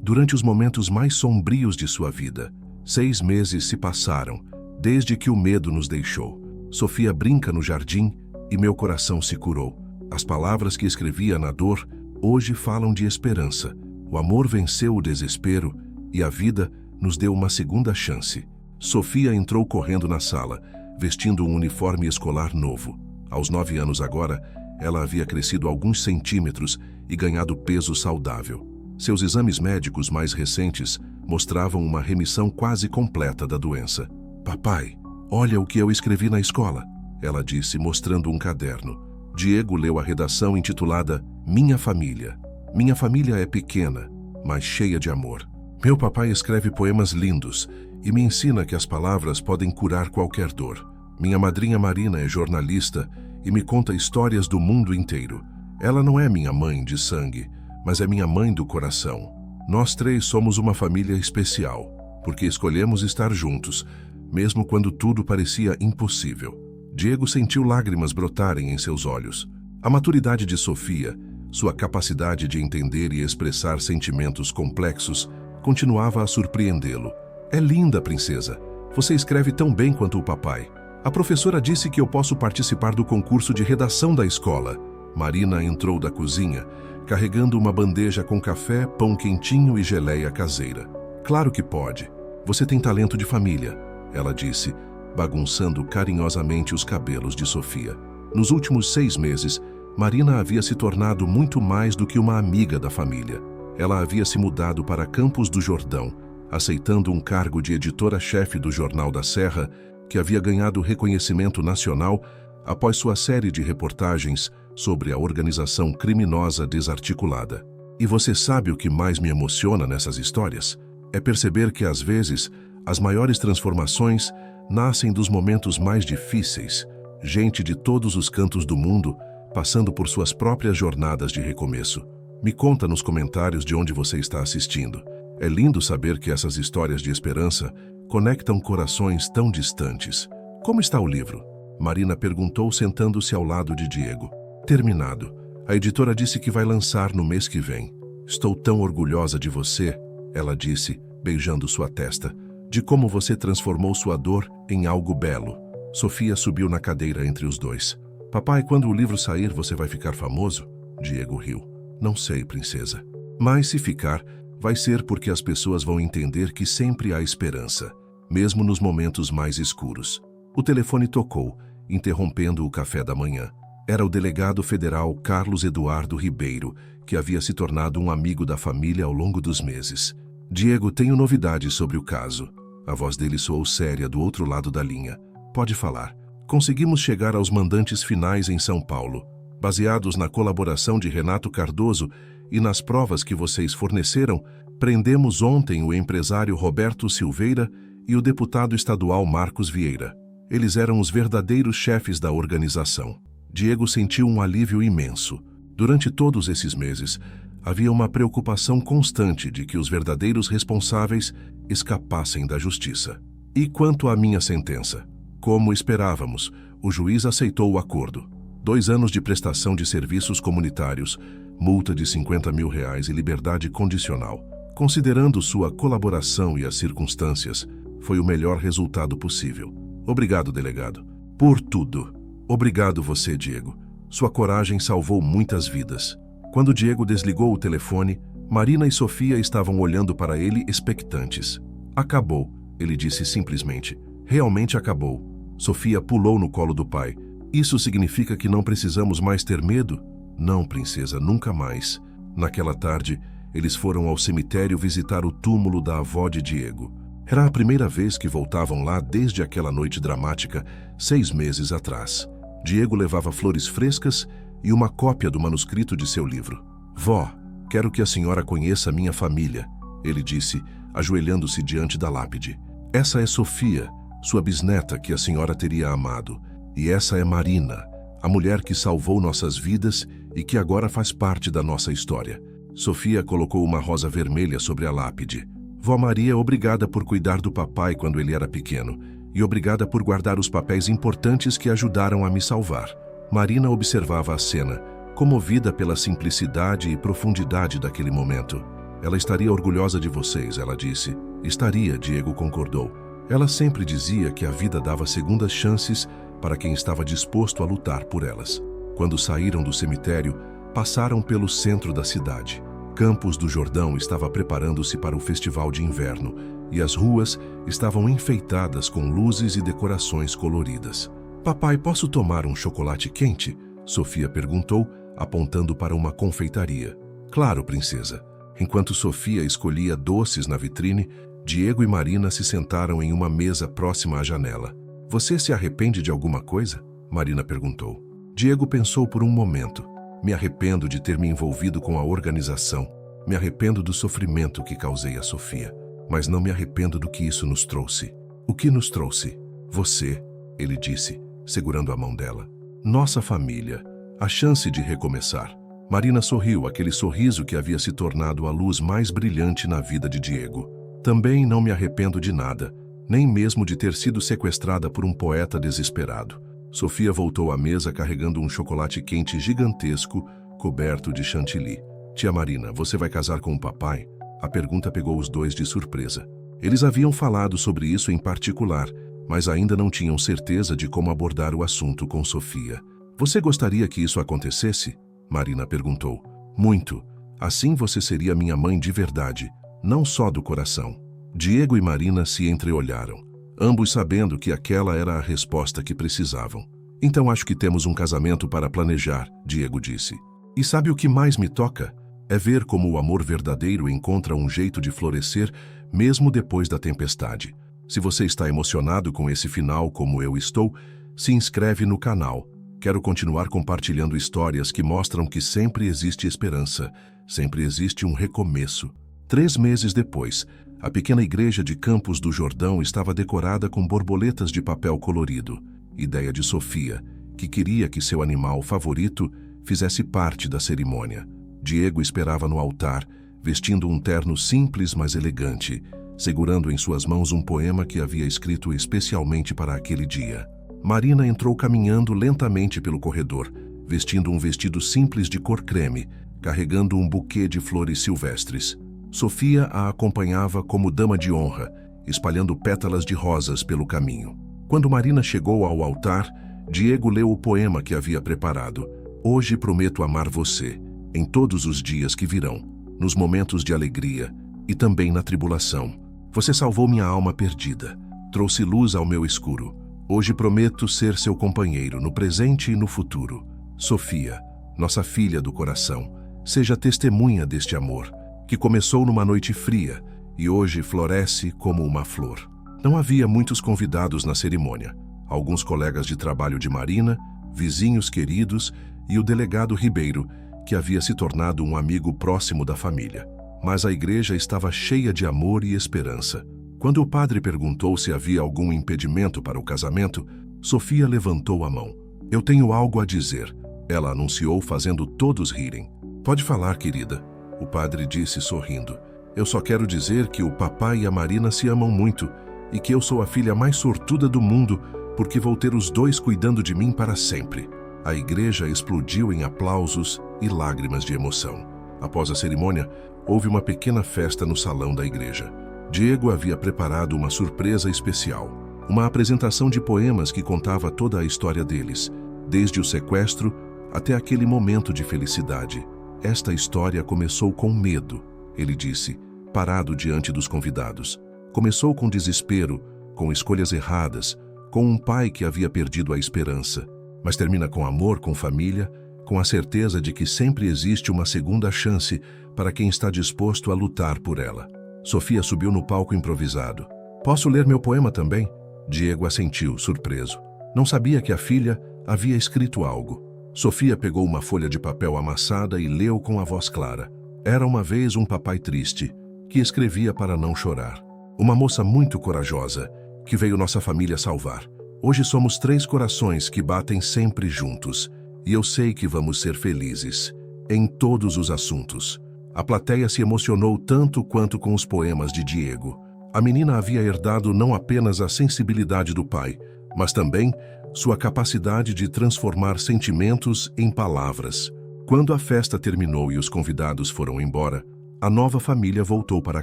durante os momentos mais sombrios de sua vida. 6 meses se passaram, desde que o medo nos deixou. Sofia brinca no jardim e meu coração se curou. As palavras que escrevia na dor hoje falam de esperança. O amor venceu o desespero e a vida nos deu uma segunda chance. Sofia entrou correndo na sala, vestindo um uniforme escolar novo. Aos 9 anos agora, ela havia crescido alguns centímetros e ganhado peso saudável. Seus exames médicos mais recentes mostravam uma remissão quase completa da doença. "Papai, olha o que eu escrevi na escola", ela disse, mostrando um caderno. Diego leu a redação intitulada Minha Família. Minha família é pequena, mas cheia de amor. Meu papai escreve poemas lindos e me ensina que as palavras podem curar qualquer dor. Minha madrinha Marina é jornalista e me conta histórias do mundo inteiro. Ela não é minha mãe de sangue, mas é minha mãe do coração. Nós 3 somos uma família especial, porque escolhemos estar juntos, mesmo quando tudo parecia impossível. Diego sentiu lágrimas brotarem em seus olhos. A maturidade de Sofia, sua capacidade de entender e expressar sentimentos complexos, continuava a surpreendê-lo. "É linda, princesa. Você escreve tão bem quanto o papai. A professora disse que eu posso participar do concurso de redação da escola." Marina entrou da cozinha, carregando uma bandeja com café, pão quentinho e geleia caseira. "Claro que pode. Você tem talento de família", ela disse, bagunçando carinhosamente os cabelos de Sofia. Nos últimos 6 meses, Marina havia se tornado muito mais do que uma amiga da família. Ela havia se mudado para Campos do Jordão, aceitando um cargo de editora-chefe do Jornal da Serra, que havia ganhado reconhecimento nacional após sua série de reportagens sobre a organização criminosa desarticulada. E você sabe o que mais me emociona nessas histórias? É perceber que, às vezes, as maiores transformações nascem dos momentos mais difíceis. Gente de todos os cantos do mundo passando por suas próprias jornadas de recomeço. Me conta nos comentários de onde você está assistindo. É lindo saber que essas histórias de esperança conectam corações tão distantes. "Como está o livro?" Marina perguntou, sentando-se ao lado de Diego. "Terminado. A editora disse que vai lançar no mês que vem. Estou tão orgulhosa de você", ela disse, beijando sua testa, "de como você transformou sua dor em algo belo." Sofia subiu na cadeira entre os dois. "Papai, quando o livro sair, você vai ficar famoso?" Diego riu. "Não sei, princesa. Mas se ficar, vai ser porque as pessoas vão entender que sempre há esperança, mesmo nos momentos mais escuros." O telefone tocou, interrompendo o café da manhã. Era o delegado federal Carlos Eduardo Ribeiro, que havia se tornado um amigo da família ao longo dos meses. "Diego, tenho novidades sobre o caso." A voz dele soou séria do outro lado da linha. "Pode falar." "Conseguimos chegar aos mandantes finais em São Paulo. Baseados na colaboração de Renato Cardoso e nas provas que vocês forneceram, prendemos ontem o empresário Roberto Silveira e o deputado estadual Marcos Vieira. Eles eram os verdadeiros chefes da organização." Diego sentiu um alívio imenso. Durante todos esses meses, havia uma preocupação constante de que os verdadeiros responsáveis escapassem da justiça. "E quanto à minha sentença?" "Como esperávamos, o juiz aceitou o acordo. 2 anos de prestação de serviços comunitários, multa de R$50 mil e liberdade condicional. Considerando sua colaboração e as circunstâncias, foi o melhor resultado possível. Obrigado, delegado. Por tudo. Obrigado você, Diego. Sua coragem salvou muitas vidas." Quando Diego desligou o telefone, Marina e Sofia estavam olhando para ele expectantes. Acabou, ele disse simplesmente. Realmente acabou. Sofia pulou no colo do pai. Isso significa que não precisamos mais ter medo? Não, princesa, nunca mais. Naquela tarde, eles foram ao cemitério visitar o túmulo da avó de Diego. Era a primeira vez que voltavam lá desde aquela noite dramática, 6 meses atrás. Diego levava flores frescas e uma cópia do manuscrito de seu livro. Vó, quero que a senhora conheça minha família, ele disse, ajoelhando-se diante da lápide. Essa é Sofia, sua bisneta que a senhora teria amado. E essa é Marina, a mulher que salvou nossas vidas e que agora faz parte da nossa história. Sofia colocou uma rosa vermelha sobre a lápide. Vó Maria, obrigada por cuidar do papai quando ele era pequeno e obrigada por guardar os papéis importantes que ajudaram a me salvar. Marina observava a cena, comovida pela simplicidade e profundidade daquele momento. Ela estaria orgulhosa de vocês, ela disse. Estaria, Diego concordou. Ela sempre dizia que a vida dava segundas chances para quem estava disposto a lutar por elas. Quando saíram do cemitério, passaram pelo centro da cidade. Campos do Jordão estava preparando-se para o festival de inverno e as ruas estavam enfeitadas com luzes e decorações coloridas. Papai, posso tomar um chocolate quente? Sofia perguntou, apontando para uma confeitaria. Claro, princesa. Enquanto Sofia escolhia doces na vitrine, Diego e Marina se sentaram em uma mesa próxima à janela. Você se arrepende de alguma coisa? Marina perguntou. Diego pensou por um momento. Me arrependo de ter me envolvido com a organização. Me arrependo do sofrimento que causei a Sofia. Mas não me arrependo do que isso nos trouxe. O que nos trouxe? Você, ele disse, segurando a mão dela. Nossa família. A chance de recomeçar. Marina sorriu, aquele sorriso que havia se tornado a luz mais brilhante na vida de Diego. Também não me arrependo de nada, nem mesmo de ter sido sequestrada por um poeta desesperado. Sofia voltou à mesa carregando um chocolate quente gigantesco, coberto de chantilly. Tia Marina, você vai casar com o papai? A pergunta pegou os dois de surpresa. Eles haviam falado sobre isso em particular, mas ainda não tinham certeza de como abordar o assunto com Sofia. Você gostaria que isso acontecesse? Marina perguntou. Muito. Assim você seria minha mãe de verdade, não só do coração. Diego e Marina se entreolharam, ambos sabendo que aquela era a resposta que precisavam. Então acho que temos um casamento para planejar, Diego disse. E sabe o que mais me toca? É ver como o amor verdadeiro encontra um jeito de florescer mesmo depois da tempestade. Se você está emocionado com esse final como eu estou, se inscreve no canal. Quero continuar compartilhando histórias que mostram que sempre existe esperança, sempre existe um recomeço. 3 meses depois, a pequena igreja de Campos do Jordão estava decorada com borboletas de papel colorido. Ideia de Sofia, que queria que seu animal favorito fizesse parte da cerimônia. Diego esperava no altar, vestindo um terno simples mas elegante, segurando em suas mãos um poema que havia escrito especialmente para aquele dia. Marina entrou caminhando lentamente pelo corredor, vestindo um vestido simples de cor creme, carregando um buquê de flores silvestres. Sofia a acompanhava como dama de honra, espalhando pétalas de rosas pelo caminho. Quando Marina chegou ao altar, Diego leu o poema que havia preparado. Hoje prometo amar você, em todos os dias que virão, nos momentos de alegria e também na tribulação. Você salvou minha alma perdida, trouxe luz ao meu escuro. Hoje prometo ser seu companheiro no presente e no futuro. Sofia, nossa filha do coração, seja testemunha deste amor, que começou numa noite fria e hoje floresce como uma flor. Não havia muitos convidados na cerimônia. Alguns colegas de trabalho de Marina, vizinhos queridos e o delegado Ribeiro, que havia se tornado um amigo próximo da família. Mas a igreja estava cheia de amor e esperança. Quando o padre perguntou se havia algum impedimento para o casamento, Sofia levantou a mão. Eu tenho algo a dizer, ela anunciou, fazendo todos rirem. Pode falar, querida, o padre disse sorrindo. Eu só quero dizer que o papai e a Marina se amam muito e que eu sou a filha mais sortuda do mundo porque vou ter os dois cuidando de mim para sempre. A igreja explodiu em aplausos e lágrimas de emoção. Após a cerimônia, houve uma pequena festa no salão da igreja. Diego havia preparado uma surpresa especial, uma apresentação de poemas que contava toda a história deles, desde o sequestro até aquele momento de felicidade. Esta história começou com medo. ele disse, parado diante dos convidados. Começou com desespero, com escolhas erradas, com um pai que havia perdido a esperança, mas termina com amor, com família, com a certeza de que sempre existe uma segunda chance para quem está disposto a lutar por ela. Sofia subiu no palco improvisado. Posso ler meu poema também? Diego assentiu, surpreso. Não sabia que a filha havia escrito algo. Sofia pegou uma folha de papel amassada e leu com a voz clara. Era uma vez um papai triste, que escrevia para não chorar. Uma moça muito corajosa, que veio nossa família salvar. Hoje somos 3 corações que batem sempre juntos, e eu sei que vamos ser felizes, em todos os assuntos. A plateia se emocionou tanto quanto com os poemas de Diego. A menina havia herdado não apenas a sensibilidade do pai, mas também sua capacidade de transformar sentimentos em palavras. Quando a festa terminou e os convidados foram embora, a nova família voltou para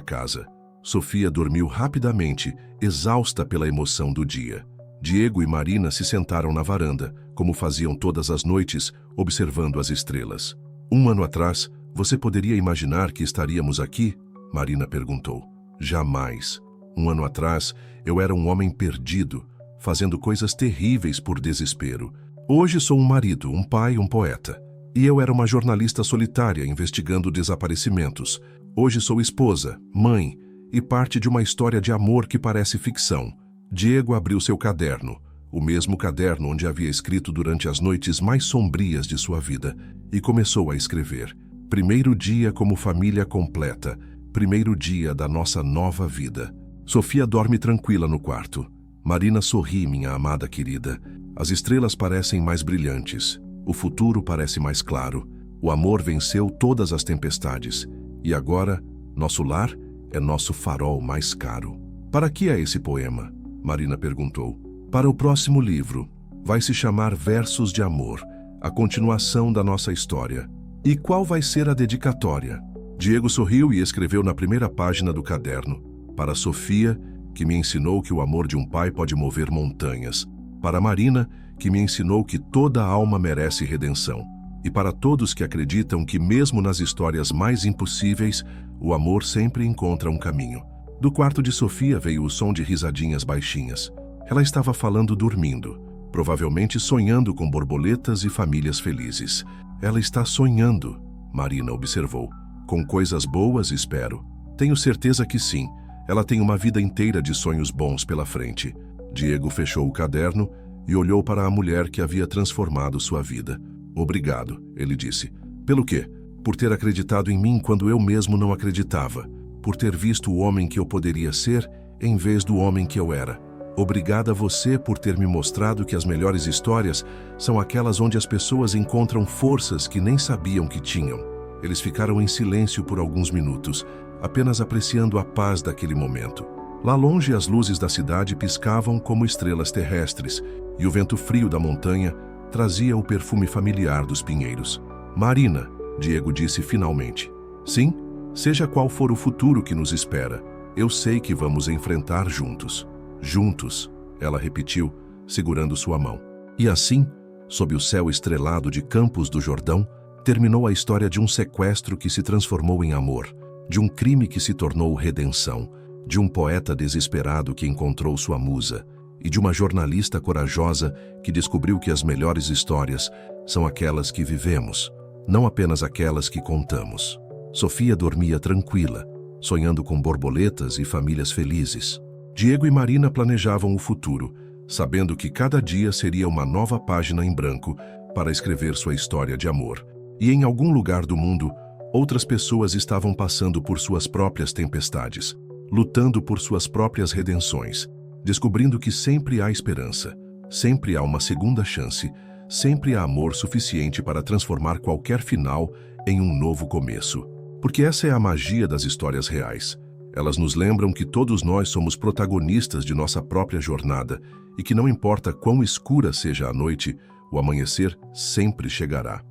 casa. Sofia dormiu rapidamente, exausta pela emoção do dia. Diego e Marina se sentaram na varanda, como faziam todas as noites, observando as estrelas. 1 ano atrás, você poderia imaginar que estaríamos aqui? Marina perguntou. Jamais. 1 ano atrás, eu era um homem perdido, fazendo coisas terríveis por desespero. Hoje sou um marido, um pai, um poeta. E eu era uma jornalista solitária investigando desaparecimentos. Hoje sou esposa, mãe e parte de uma história de amor que parece ficção. Diego abriu seu caderno, o mesmo caderno onde havia escrito durante as noites mais sombrias de sua vida, e começou a escrever. Primeiro dia como família completa, primeiro dia da nossa nova vida. Sofia dorme tranquila no quarto. Marina sorri, minha amada querida. As estrelas parecem mais brilhantes. O futuro parece mais claro. O amor venceu todas as tempestades. E agora, nosso lar é nosso farol mais caro. Para que é esse poema? Marina perguntou. Para o próximo livro. Vai se chamar Versos de Amor, a continuação da nossa história. E qual vai ser a dedicatória? Diego sorriu e escreveu na primeira página do caderno. Para Sofia, que me ensinou que o amor de um pai pode mover montanhas. Para Marina, que me ensinou que toda alma merece redenção. E para todos que acreditam que mesmo nas histórias mais impossíveis, o amor sempre encontra um caminho. Do quarto de Sofia veio o som de risadinhas baixinhas. Ela estava falando dormindo, provavelmente sonhando com borboletas e famílias felizes. Ela está sonhando, Marina observou. Com coisas boas, espero. Tenho certeza que sim. Ela tem uma vida inteira de sonhos bons pela frente. Diego fechou o caderno e olhou para a mulher que havia transformado sua vida. Obrigado, ele disse. Pelo quê? Por ter acreditado em mim quando eu mesmo não acreditava. Por ter visto o homem que eu poderia ser em vez do homem que eu era. Obrigada a você por ter me mostrado que as melhores histórias são aquelas onde as pessoas encontram forças que nem sabiam que tinham. Eles ficaram em silêncio por alguns minutos, apenas apreciando a paz daquele momento. Lá longe, as luzes da cidade piscavam como estrelas terrestres, e o vento frio da montanha trazia o perfume familiar dos pinheiros. Marina, Diego disse finalmente. Sim, seja qual for o futuro que nos espera, eu sei que vamos enfrentar juntos. Juntos, ela repetiu, segurando sua mão. E assim, sob o céu estrelado de Campos do Jordão, terminou a história de um sequestro que se transformou em amor, de um crime que se tornou redenção, de um poeta desesperado que encontrou sua musa e de uma jornalista corajosa que descobriu que as melhores histórias são aquelas que vivemos, não apenas aquelas que contamos. Sofia dormia tranquila, sonhando com borboletas e famílias felizes. Diego e Marina planejavam o futuro, sabendo que cada dia seria uma nova página em branco para escrever sua história de amor. E em algum lugar do mundo, outras pessoas estavam passando por suas próprias tempestades, lutando por suas próprias redenções, descobrindo que sempre há esperança, sempre há uma segunda chance, sempre há amor suficiente para transformar qualquer final em um novo começo. Porque essa é a magia das histórias reais. Elas nos lembram que todos nós somos protagonistas de nossa própria jornada e que não importa quão escura seja a noite, o amanhecer sempre chegará.